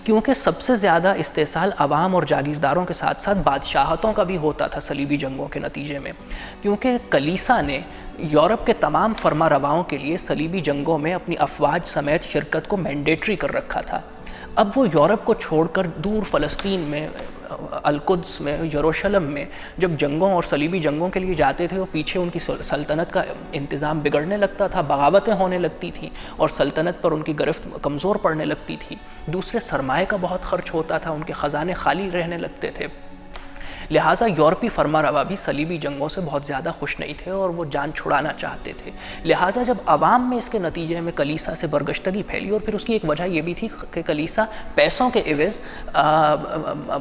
کیونکہ سب سے زیادہ استحصال عوام اور جاگیرداروں کے ساتھ ساتھ بادشاہتوں کا بھی ہوتا تھا صلیبی جنگوں کے نتیجے میں، کیونکہ کلیسا نے یورپ کے تمام فرما رواؤں کے لیے صلیبی جنگوں میں اپنی افواج سمیت شرکت کو مینڈیٹری کر رکھا تھا۔ اب وہ یورپ کو چھوڑ کر دور فلسطین میں، القدس میں، یروشلم میں جب جنگوں اور صلیبی جنگوں کے لیے جاتے تھے، وہ پیچھے ان کی سلطنت کا انتظام بگڑنے لگتا تھا، بغاوتیں ہونے لگتی تھیں، اور سلطنت پر ان کی گرفت کمزور پڑنے لگتی تھی۔ دوسرے، سرمایہ کا بہت خرچ ہوتا تھا، ان کے خزانے خالی رہنے لگتے تھے۔ لہٰذا یورپی فرما روا بھی صلیبی جنگوں سے بہت زیادہ خوش نہیں تھے، اور وہ جان چھڑانا چاہتے تھے۔ لہٰذا جب عوام میں اس کے نتیجے میں کلیسا سے برگشتگی پھیلی، اور پھر اس کی ایک وجہ یہ بھی تھی کہ کلیسا پیسوں کے عوض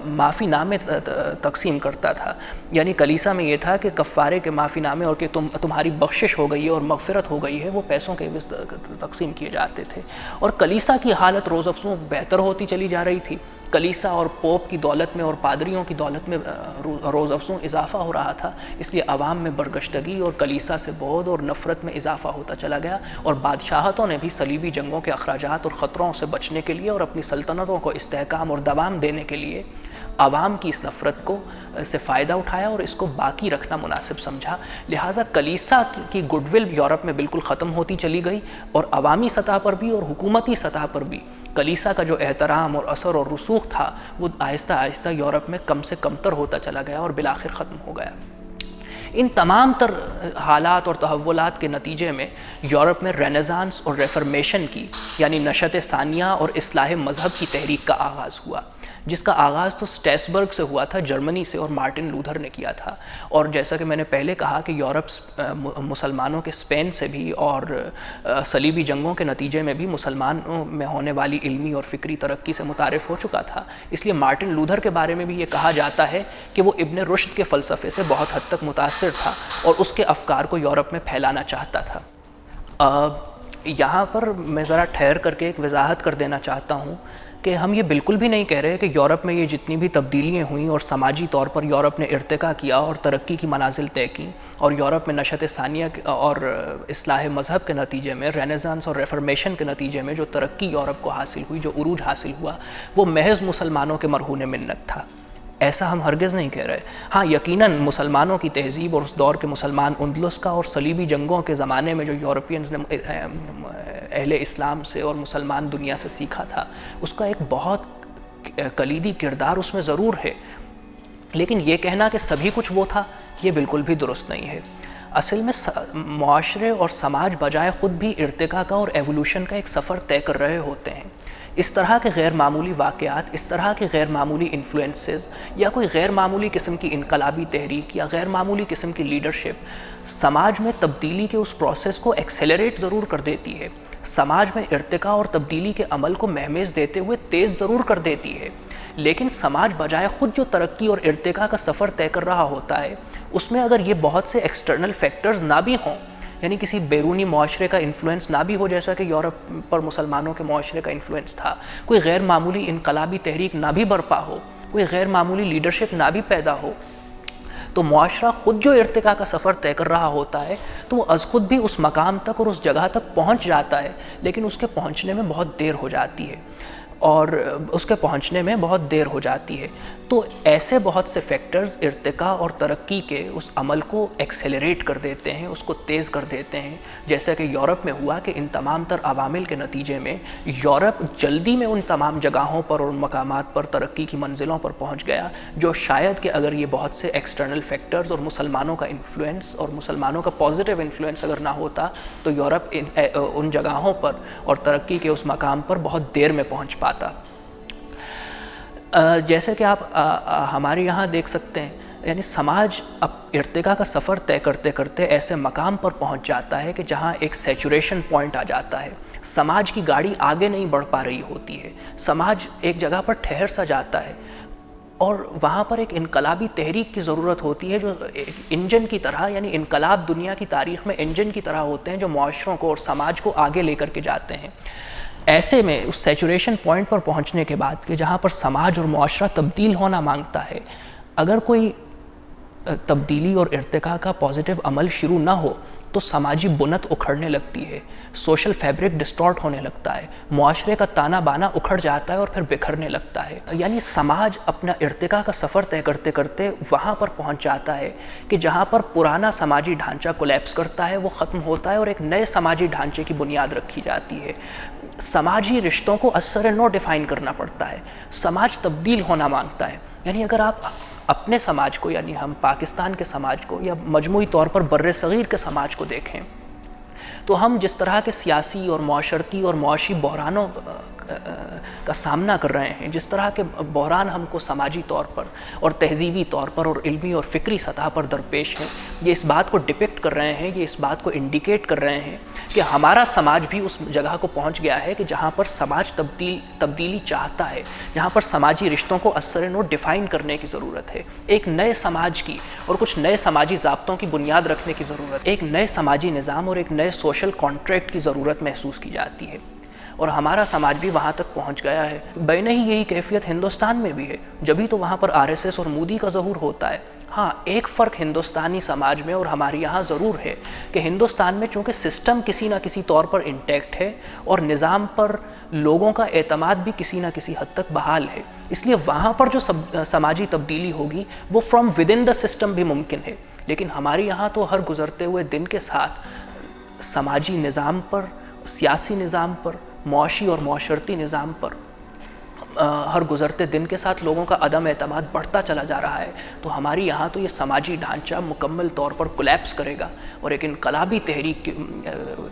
معافی نامے تقسیم کرتا تھا، یعنی کلیسا میں یہ تھا کہ کفارے کے معافی نامے اور کہ تمہاری بخشش ہو گئی ہے اور مغفرت ہو گئی ہے، وہ پیسوں کے عوض تقسیم کیے جاتے تھے، اور کلیسا کی حالت روز افزوں بہتر ہوتی چلی جا رہی تھی۔ کلیسا اور پوپ کی دولت میں اور پادریوں کی دولت میں روز افزوں اضافہ ہو رہا تھا، اس لیے عوام میں برگشتگی اور کلیسا سے بعد اور نفرت میں اضافہ ہوتا چلا گیا، اور بادشاہتوں نے بھی صلیبی جنگوں کے اخراجات اور خطروں سے بچنے کے لیے اور اپنی سلطنتوں کو استحکام اور دوام دینے کے لیے عوام کی اس نفرت کو سے فائدہ اٹھایا اور اس کو باقی رکھنا مناسب سمجھا۔ لہٰذا کلیسا کی گڈ ول یورپ میں بالکل ختم ہوتی چلی گئی، اور عوامی سطح پر بھی اور حکومتی سطح پر بھی کلیسا کا جو احترام اور اثر اور رسوخ تھا، وہ آہستہ آہستہ یورپ میں کم سے کم تر ہوتا چلا گیا اور بالآخر ختم ہو گیا۔ ان تمام تر حالات اور تحولات کے نتیجے میں یورپ میں رینیسانس اور ریفرمیشن کی یعنی نشأت ثانیہ اور اصلاح مذہب کی تحریک کا آغاز ہوا، جس کا آغاز تو سٹیسبرگ سے ہوا تھا، جرمنی سے، اور مارٹن لوتھر نے کیا تھا۔ اور جیسا کہ میں نے پہلے کہا کہ یورپ مسلمانوں کے اسپین سے بھی اور صلیبی جنگوں کے نتیجے میں بھی مسلمانوں میں ہونے والی علمی اور فکری ترقی سے متعارف ہو چکا تھا، اس لیے مارٹن لوتھر کے بارے میں بھی یہ کہا جاتا ہے کہ وہ ابن رشد کے فلسفے سے بہت حد تک متاثر تھا اور اس کے افکار کو یورپ میں پھیلانا چاہتا تھا۔ یہاں پر میں ذرا ٹھہر کر کے ایک وضاحت کر دینا چاہتا ہوں کہ ہم یہ بالکل بھی نہیں کہہ رہے کہ یورپ میں یہ جتنی بھی تبدیلیاں ہوئیں اور سماجی طور پر یورپ نے ارتقا کیا اور ترقی کی منازل طے کی، اور یورپ میں نشأت ثانیہ اور اصلاح مذہب کے نتیجے میں رینیسانس اور ریفرمیشن کے نتیجے میں جو ترقی یورپ کو حاصل ہوئی، جو عروج حاصل ہوا، وہ محض مسلمانوں کے مرہون منت تھا۔ ایسا ہم ہرگز نہیں کہہ رہے۔ ہاں یقیناً مسلمانوں کی تہذیب اور اس دور کے مسلمان اندلس کا اور صلیبی جنگوں کے زمانے میں جو یورپینز نے اہل اسلام سے اور مسلمان دنیا سے سیکھا تھا، اس کا ایک بہت کلیدی کردار اس میں ضرور ہے، لیکن یہ کہنا کہ سبھی کچھ وہ تھا، یہ بالکل بھی درست نہیں ہے۔ اصل میں معاشرے اور سماج بجائے خود بھی ارتقاء کا اور ایوولوشن کا ایک سفر طے کر رہے ہوتے ہیں۔ اس طرح کے غیر معمولی واقعات، اس طرح کے غیر معمولی انفلوئنسز یا کوئی غیر معمولی قسم کی انقلابی تحریک یا غیر معمولی قسم کی لیڈرشپ سماج میں تبدیلی کے اس پروسیس کو ایکسیلریٹ ضرور کر دیتی ہے، سماج میں ارتقاء اور تبدیلی کے عمل کو مہمیز دیتے ہوئے تیز ضرور کر دیتی ہے، لیکن سماج بجائے خود جو ترقی اور ارتقاء کا سفر طے کر رہا ہوتا ہے، اس میں اگر یہ بہت سے ایکسٹرنل فیکٹرز نہ بھی ہوں، یعنی کسی بیرونی معاشرے کا انفلوئنس نہ بھی ہو، جیسا کہ یورپ پر مسلمانوں کے معاشرے کا انفلوئنس تھا، کوئی غیر معمولی انقلابی تحریک نہ بھی برپا ہو، کوئی غیر معمولی لیڈرشپ نہ بھی پیدا ہو، تو معاشرہ خود جو ارتقاء کا سفر طے کر رہا ہوتا ہے تو وہ از خود بھی اس مقام تک اور اس جگہ تک پہنچ جاتا ہے، لیکن اس کے پہنچنے میں بہت دیر ہو جاتی ہے تو ایسے بہت سے فیکٹرز ارتقاء اور ترقی کے اس عمل کو ایکسیلریٹ کر دیتے ہیں، اس کو تیز کر دیتے ہیں، جیسا کہ یورپ میں ہوا کہ ان تمام تر عوامل کے نتیجے میں یورپ جلدی میں ان تمام جگہوں پر اور ان مقامات پر ترقی کی منزلوں پر پہنچ گیا جو شاید کہ اگر یہ بہت سے ایکسٹرنل فیکٹرز اور مسلمانوں کا انفلوئنس اور مسلمانوں کا پازیٹیو انفلوئنس اگر نہ ہوتا تو یورپ ان جگہوں پر اور ترقی کے اس مقام پر بہت دیر میں پہنچ پاتا۔ جیسے کہ آپ ہمارے یہاں دیکھ سکتے ہیں، یعنی سماج اب ارتقاء کا سفر طے کرتے کرتے ایسے مقام پر پہنچ جاتا ہے کہ جہاں ایک سیچوریشن پوائنٹ آ جاتا ہے، سماج کی گاڑی آگے نہیں بڑھ پا رہی ہوتی ہے، سماج ایک جگہ پر ٹھہر سا جاتا ہے اور وہاں پر ایک انقلابی تحریک کی ضرورت ہوتی ہے جو انجن کی طرح، یعنی انقلاب دنیا کی تاریخ میں انجن کی طرح ہوتے ہیں جو معاشروں کو اور سماج کو آگے لے کر کے جاتے ہیں۔ ایسے میں اس سیچوریشن پوائنٹ پر پہنچنے کے بعد کہ جہاں پر سماج اور معاشرہ تبدیل ہونا مانگتا ہے، اگر کوئی تبدیلی اور ارتقاء کا پازیٹیو عمل شروع نہ ہو تو سماجی بنت اکھڑنے لگتی ہے، سوشل فیبرک ڈسٹارٹ ہونے لگتا ہے، معاشرے کا تانا بانا اکھڑ جاتا ہے اور پھر بکھرنے لگتا ہے۔ یعنی سماج اپنا ارتقاء کا سفر طے کرتے کرتے وہاں پر پہنچ جاتا ہے کہ جہاں پر پرانا سماجی ڈھانچہ کولیپس کرتا ہے، وہ ختم ہوتا ہے اور ایک نئے سماجی ڈھانچے کی بنیاد رکھی جاتی ہے۔ سماجی رشتوں کو اثر نو ڈیفائن کرنا پڑتا ہے، سماج تبدیل ہونا مانگتا ہے۔ یعنی اگر آپ اپنے سماج کو، یعنی ہم پاکستان کے سماج کو یا مجموعی طور پر بر صغیر کے سماج کو دیکھیں تو ہم جس طرح کے سیاسی اور معاشرتی اور معاشی بحرانوں کا سامنا کر رہے ہیں، جس طرح کے بحران ہم کو سماجی طور پر اور تہذیبی طور پر اور علمی اور فکری سطح پر درپیش ہیں، یہ اس بات کو ڈپکٹ کر رہے ہیں، یہ اس بات کو انڈیکیٹ کر رہے ہیں کہ ہمارا سماج بھی اس جگہ کو پہنچ گیا ہے کہ جہاں پر سماج تبدیلی چاہتا ہے، جہاں پر سماجی رشتوں کو اثر نو ڈیفائن کرنے کی ضرورت ہے، ایک نئے سماج کی اور کچھ نئے سماجی ضابطوں کی بنیاد رکھنے کی ضرورت، ایک نئے سماجی نظام اور ایک نئے سوشل کانٹریکٹ کی ضرورت محسوس کی جاتی ہے، اور ہمارا سماج بھی وہاں تک پہنچ گیا ہے۔ بین ہی یہی کیفیت ہندوستان میں بھی ہے، جبھی تو وہاں پر RSS اور مودی کا ظہور ہوتا ہے۔ ہاں ایک فرق ہندوستانی سماج میں اور ہمارے یہاں ضرور ہے کہ ہندوستان میں چونکہ سسٹم کسی نہ کسی طور پر انٹیکٹ ہے اور نظام پر لوگوں کا اعتماد بھی کسی نہ کسی حد تک بحال ہے، اس لیے وہاں پر جو سماجی تبدیلی ہوگی وہ from with in the system بھی ممکن ہے، لیکن ہمارے یہاں تو ہر گزرتے ہوئے دن کے ساتھ سماجی نظام پر، سیاسی نظام پر، معاشی اور معاشرتی نظام پر ہر گزرتے دن کے ساتھ لوگوں کا عدم اعتماد بڑھتا چلا جا رہا ہے، تو ہماری یہاں تو یہ سماجی ڈھانچہ مکمل طور پر کولیپس کرے گا، اور ایک انقلابی تحریک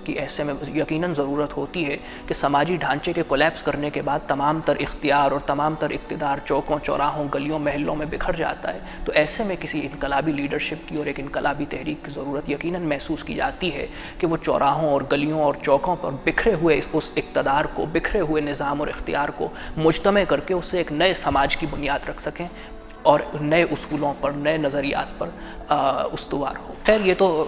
کی ایسے میں یقیناً ضرورت ہوتی ہے کہ سماجی ڈھانچے کے کولیپس کرنے کے بعد تمام تر اختیار اور تمام تر اقتدار چوکوں چوراہوں گلیوں محلوں میں بکھر جاتا ہے، تو ایسے میں کسی انقلابی لیڈرشپ کی اور ایک انقلابی تحریک کی ضرورت یقیناً محسوس کی جاتی ہے کہ وہ چوراہوں اور گلیوں اور چوکوں پر بکھرے ہوئے اس اقتدار کو، بکھرے ہوئے نظام اور اختیار کو مجتمع کر کے اسے ایک نئے سماج کی بنیاد رکھ سکیں اور نئے اصولوں پر، نئے نظریات پر استوار ہو۔ خیر یہ تو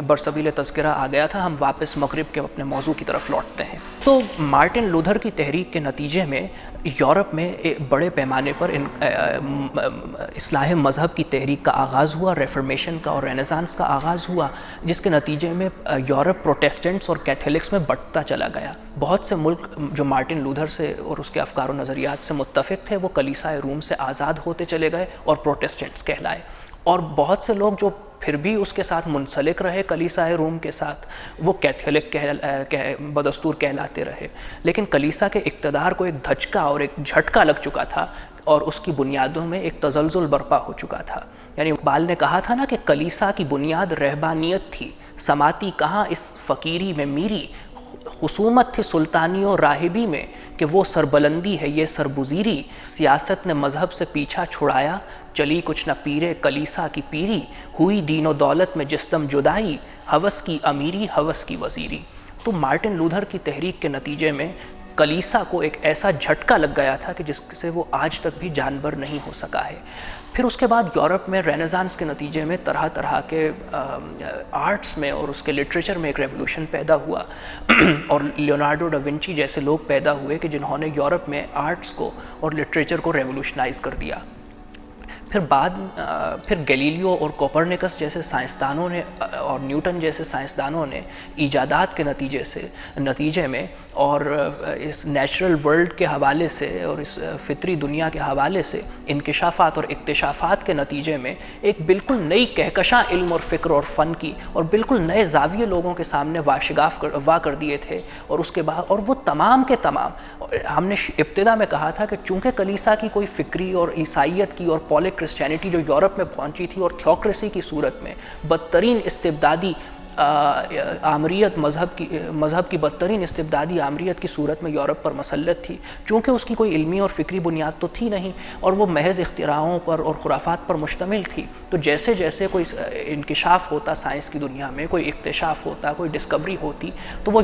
برسبیل تذکرہ آ گیا تھا، ہم واپس مغرب کے اپنے موضوع کی طرف لوٹتے ہیں۔ تو مارٹن لوتھر کی تحریک کے نتیجے میں یورپ میں بڑے پیمانے پر اصلاح مذہب کی تحریک کا آغاز ہوا، ریفرمیشن کا اور رینیسانس کا آغاز ہوا، جس کے نتیجے میں یورپ پروٹیسٹنٹس اور کیتھولکس میں بٹتا چلا گیا۔ بہت سے ملک جو مارٹن لوتھر سے اور اس کے افکار و نظریات سے متفق تھے وہ کلیسائے روم سے آزاد ہوتے چلے گئے اور پروٹیسٹنٹس کہلائے، اور بہت سے لوگ جو پھر بھی اس کے ساتھ منسلک رہے کلیسائے روم کے ساتھ وہ کیتھولک بدستور کہلاتے رہے۔ لیکن کلیسا کے اقتدار کو ایک دھچکا اور ایک جھٹکا لگ چکا تھا اور اس کی بنیادوں میں ایک تزلزل برپا ہو چکا تھا۔ یعنی اقبال نے کہا تھا نا کہ کلیسا کی بنیاد رہبانیت تھی، سماتی کہاں اس فقیری میں میری، خصومت تھی سلطانی و راہبی میں کہ وہ سربلندی ہے یہ سربزیری، سیاست نے مذہب سے پیچھا چھڑایا، چلی کچھ نہ پیرے کلیسا کی پیری، ہوئی دین و دولت میں جس دم جدائی، ہوس کی امیری ہوس کی وزیری۔ تو مارٹن لوتھر کی تحریک کے نتیجے میں کلیسا کو ایک ایسا جھٹکا لگ گیا تھا کہ جس سے وہ آج تک بھی جانبر نہیں ہو سکا ہے۔ پھر اس کے بعد یورپ میں رینیسانس کے نتیجے میں طرح طرح کے آرٹس میں اور اس کے لٹریچر میں ایک ریولوشن پیدا ہوا اور لیونارڈو ڈا ونچی جیسے لوگ پیدا ہوئے کہ جنہوں نے یورپ میں آرٹس کو اور لٹریچر کو ریولوشنائز کر دیا۔ پھر گیلیلیو اور کوپرنیکس جیسے سائنسدانوں نے اور نیوٹن جیسے سائنسدانوں نے ایجادات کے نتیجے میں اور اس نیچرل ورلڈ کے حوالے سے اور اس فطری دنیا کے حوالے سے انکشافات اور اکتشافات کے نتیجے میں ایک بالکل نئی کہکشاں علم اور فکر اور فن کی اور بالکل نئے زاویے لوگوں کے سامنے واشگاف کر دیے تھے، اور اس کے بعد اور وہ تمام کے تمام ہم نے ابتدا میں کہا تھا کہ چونکہ کلیسا کی کوئی فکری اور عیسائیت کی اور پولک کرسچینٹی جو یورپ میں پہنچی تھی اور تھیوکریسی کی صورت میں بدترین استبدادی آمریت مذہب کی بدترین استبدادی آمریت کی صورت میں یورپ پر مسلط تھی، چونکہ اس کی کوئی علمی اور فکری بنیاد تو تھی نہیں اور وہ محض اختراعوں پر اور خرافات پر مشتمل تھی، تو جیسے جیسے کوئی انکشاف ہوتا سائنس کی دنیا میں، کوئی اکتشاف ہوتا، کوئی ڈسکوری ہوتی، تو وہ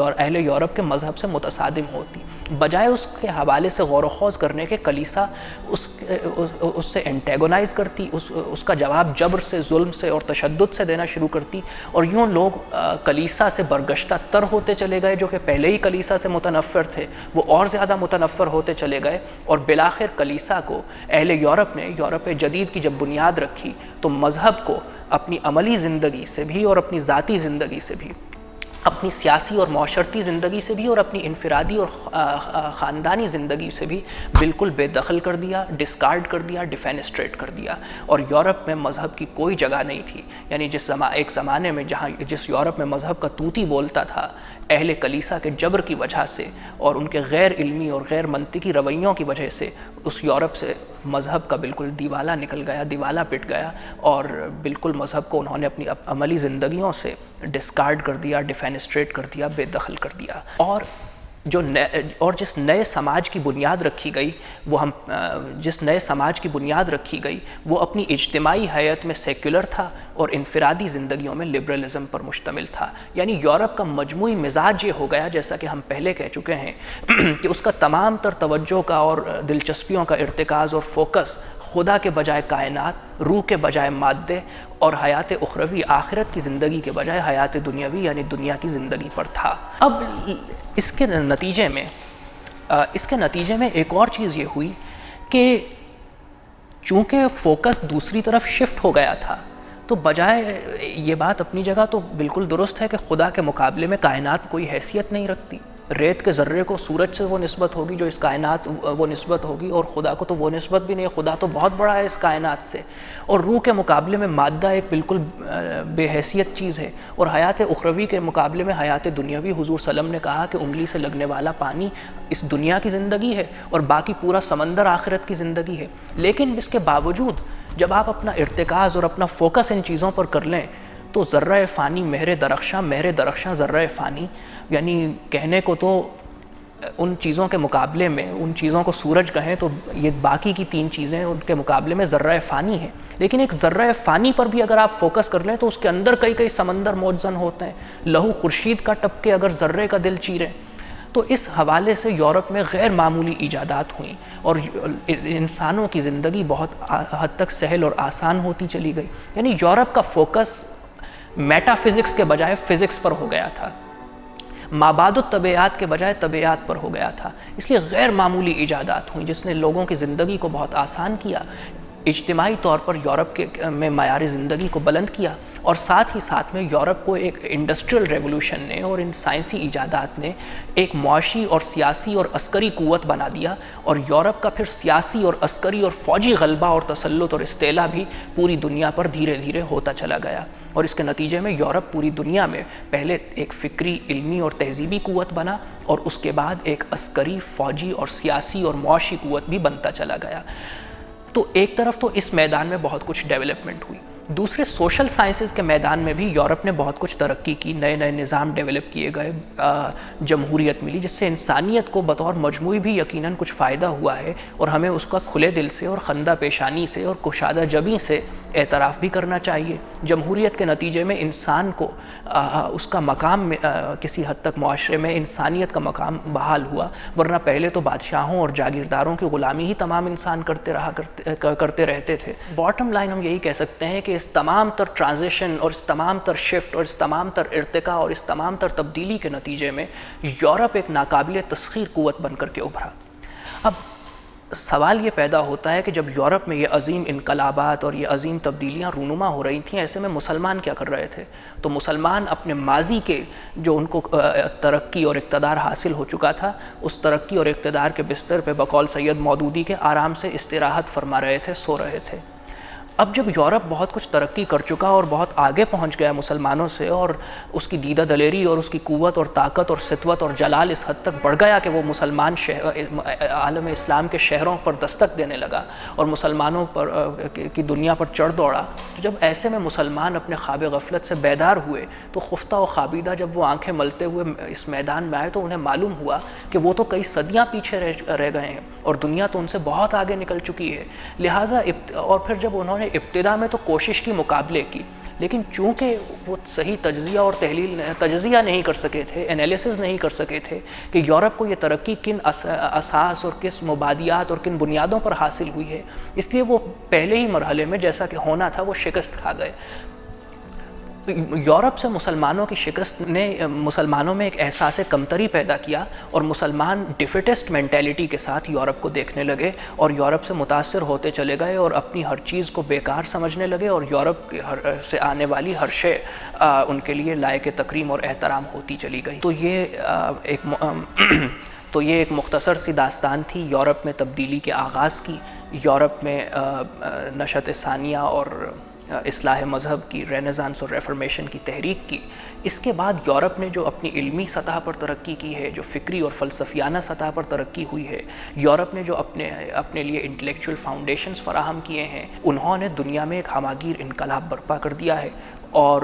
اہل یورپ کے مذہب سے متصادم ہوتی، بجائے اس کے حوالے سے غور و خوض کرنے کے کلیسا اس سے انٹیگونائز کرتی، اس کا جواب جبر سے، ظلم سے اور تشدد سے دینا شروع کرتی، اور یوں لوگ کلیسا سے برگشتہ تر ہوتے چلے گئے، جو کہ پہلے ہی کلیسا سے متنفر تھے وہ اور زیادہ متنفر ہوتے چلے گئے، اور بالآخر کلیسا کو اہل یورپ نے یورپ جدید کی جب بنیاد رکھی تو مذہب کو اپنی عملی زندگی سے بھی اور اپنی ذاتی زندگی سے بھی، اپنی سیاسی اور معاشرتی زندگی سے بھی اور اپنی انفرادی اور خاندانی زندگی سے بھی بالکل بے دخل کر دیا، ڈسکارڈ کر دیا، ڈیفینسٹریٹ کر دیا، اور یورپ میں مذہب کی کوئی جگہ نہیں تھی۔ یعنی ایک زمانے میں جس یورپ میں مذہب کا طوطی بولتا تھا، اہل کلیسا کے جبر کی وجہ سے اور ان کے غیر علمی اور غیر منطقی رویوں کی وجہ سے اس یورپ سے مذہب کا بالکل دیوالا نکل گیا، دیوالا پٹ گیا، اور بالکل مذہب کو انہوں نے اپنی عملی زندگیوں سے ڈسکارڈ کر دیا، ڈیفینسٹریٹ کر دیا، بے دخل کر دیا، اور جس نئے سماج کی بنیاد رکھی گئی وہ اپنی اجتماعی حیات میں سیکولر تھا اور انفرادی زندگیوں میں لبرلزم پر مشتمل تھا۔ یعنی یورپ کا مجموعی مزاج یہ ہو گیا، جیسا کہ ہم پہلے کہہ چکے ہیں کہ اس کا تمام تر توجہ کا اور دلچسپیوں کا ارتکاز اور فوکس خدا کے بجائے کائنات، روح کے بجائے مادے، اور حیات اخروی آخرت کی زندگی کے بجائے حیات دنیاوی یعنی دنیا کی زندگی پر تھا۔ اب اس کے نتیجے میں ایک اور چیز یہ ہوئی کہ چونکہ فوکس دوسری طرف شفٹ ہو گیا تھا، تو بجائے یہ بات اپنی جگہ تو بالکل درست ہے کہ خدا کے مقابلے میں کائنات کوئی حیثیت نہیں رکھتی، ریت کے ذرے کو سورج سے وہ نسبت ہوگی جو اس کائنات وہ نسبت ہوگی، اور خدا کو تو وہ نسبت بھی نہیں ہے، خدا تو بہت بڑا ہے اس کائنات سے۔ اور روح کے مقابلے میں مادہ ایک بالکل بے حیثیت چیز ہے، اور حیات اخروی کے مقابلے میں حیات دنیاوی، حضور صلی اللہ علیہ وسلم نے کہا کہ انگلی سے لگنے والا پانی اس دنیا کی زندگی ہے اور باقی پورا سمندر آخرت کی زندگی ہے۔ لیکن اس کے باوجود جب آپ اپنا ارتکاز اور اپنا فوکس ان چیزوں پر کر لیں تو ذرہ فانی مہر درخشاں ذرہ فانی، یعنی کہنے کو تو ان چیزوں کے مقابلے میں، ان چیزوں کو سورج کہیں تو یہ باقی کی 3 چیزیں ان کے مقابلے میں ذرہ فانی ہیں، لیکن ایک ذرہ فانی پر بھی اگر آپ فوکس کر لیں تو اس کے اندر کئی سمندر موجزن ہوتے ہیں، لہو خورشید کا ٹپکے اگر ذرے کا دل چیریں۔ تو اس حوالے سے یورپ میں غیر معمولی ایجادات ہوئیں اور انسانوں کی زندگی بہت حد تک سہل اور آسان ہوتی چلی گئی۔ یعنی یورپ کا فوکس میٹا فزکس کے بجائے فزکس پر ہو گیا تھا، مابعد الطبیعیات کے بجائے طبیعیات پر ہو گیا تھا۔ اس لیے غیر معمولی ایجادات ہوئیں جس نے لوگوں کی زندگی کو بہت آسان کیا، اجتماعی طور پر یورپ میں معیار زندگی کو بلند کیا، اور ساتھ ہی ساتھ میں یورپ کو ایک انڈسٹریل ریولوشن نے اور ان سائنسی ایجادات نے ایک معاشی اور سیاسی اور عسکری قوت بنا دیا، اور یورپ کا پھر سیاسی اور عسکری اور فوجی غلبہ اور تسلط اور استعلا بھی پوری دنیا پر دھیرے دھیرے ہوتا چلا گیا، اور اس کے نتیجے میں یورپ پوری دنیا میں پہلے ایک فکری، علمی اور تہذیبی قوت بنا، اور اس کے بعد ایک عسکری، فوجی اور سیاسی اور معاشی قوت بھی بنتا چلا گیا۔ تو ایک طرف تو اس میدان میں بہت کچھ ڈیولپمنٹ ہوئی، دوسرے سوشل سائنسز کے میدان میں بھی یورپ نے بہت کچھ ترقی کی، نئے نظام ڈیولپ کیے گئے، جمہوریت ملی جس سے انسانیت کو بطور مجموعی بھی یقیناً کچھ فائدہ ہوا ہے، اور ہمیں اس کا کھلے دل سے اور خندہ پیشانی سے اور کشادہ جبیں سے اعتراف بھی کرنا چاہیے۔ جمہوریت کے نتیجے میں انسان کو اس کا مقام کسی حد تک معاشرے میں انسانیت کا مقام بحال ہوا، ورنہ پہلے تو بادشاہوں اور جاگیرداروں کی غلامی ہی تمام انسان کرتے رہتے تھے۔ باٹم لائن ہم یہی کہہ سکتے ہیں کہ اس تمام تر ٹرانزیشن اور اس تمام تر شفٹ اور اس تمام تر ارتقاء اور اس تمام تر تبدیلی کے نتیجے میں یورپ ایک ناقابل تسخیر قوت بن کر کے ابھرا۔ اب سوال یہ پیدا ہوتا ہے کہ جب یورپ میں یہ عظیم انقلابات اور یہ عظیم تبدیلیاں رونما ہو رہی تھیں، ایسے میں مسلمان کیا کر رہے تھے؟ تو مسلمان اپنے ماضی کے جو ان کو ترقی اور اقتدار حاصل ہو چکا تھا، اس ترقی اور اقتدار کے بستر پہ بقول سید مودودی کے آرام سے استراحت فرما رہے تھے، سو رہے تھے۔ اب جب یورپ بہت کچھ ترقی کر چکا اور بہت آگے پہنچ گیا مسلمانوں سے، اور اس کی دیدہ دلیری اور اس کی قوت اور طاقت اور سطوت اور جلال اس حد تک بڑھ گیا کہ وہ مسلمان عالم اسلام کے شہروں پر دستک دینے لگا اور مسلمانوں پر کی دنیا پر چڑھ دوڑا، تو جب ایسے میں مسلمان اپنے خواب غفلت سے بیدار ہوئے تو خفتہ و خوابیدہ جب وہ آنکھیں ملتے ہوئے اس میدان میں آئے تو انہیں معلوم ہوا کہ وہ تو کئی صدیاں پیچھے رہ گئے ہیں اور دنیا تو ان سے بہت آگے نکل چکی ہے۔ لہٰذا اور پھر جب انہوں نے ابتدا میں تو کوشش کی مقابلے کی، لیکن چونکہ وہ صحیح تجزیہ اور تجزیہ نہیں کر سکے تھے، انالیسز نہیں کر سکے تھے کہ یورپ کو یہ ترقی کن اساس اور کس مبادیات اور کن بنیادوں پر حاصل ہوئی ہے، اس لیے وہ پہلے ہی مرحلے میں جیسا کہ ہونا تھا وہ شکست کھا گئے۔ یورپ سے مسلمانوں کی شکست نے مسلمانوں میں ایک احساس کمتری پیدا کیا، اور مسلمان ڈیفیٹسٹ مینٹیلٹی کے ساتھ یورپ کو دیکھنے لگے اور یورپ سے متاثر ہوتے چلے گئے اور اپنی ہر چیز کو بیکار سمجھنے لگے، اور یورپ سے آنے والی ہر شے ان کے لیے لائق تکریم اور احترام ہوتی چلی گئی۔ تو یہ ایک مختصر سی داستان تھی یورپ میں تبدیلی کے آغاز کی، یورپ میں نشأت ثانیہ اور اصلاح مذہب کی، رینیسانس اور ریفارمیشن کی تحریک کی۔ اس کے بعد یورپ نے جو اپنی علمی سطح پر ترقی کی ہے، جو فکری اور فلسفیانہ سطح پر ترقی ہوئی ہے، یورپ نے جو اپنے لیے انٹلیکچوئل فاؤنڈیشنز فراہم کیے ہیں، انہوں نے دنیا میں ایک ہماگیر انقلاب برپا کر دیا ہے، اور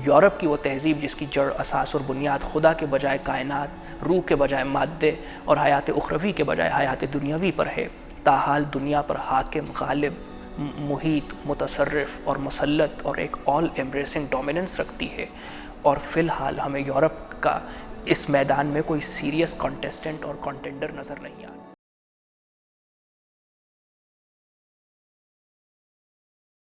یورپ کی وہ تہذیب جس کی جڑ، اساس اور بنیاد خدا کے بجائے کائنات، روح کے بجائے مادے اور حیات اخروی کے بجائے حیات دنیاوی پر ہے، تاحال دنیا پر حاکم، غالب، محیط، متصرف اور مسلط اور ایک آل ایمبریسنگ ڈومیننس رکھتی ہے، اور فی الحال ہمیں یورپ کا اس میدان میں کوئی سیریس کانٹیسٹنٹ اور کانٹینڈر نظر نہیں آتا۔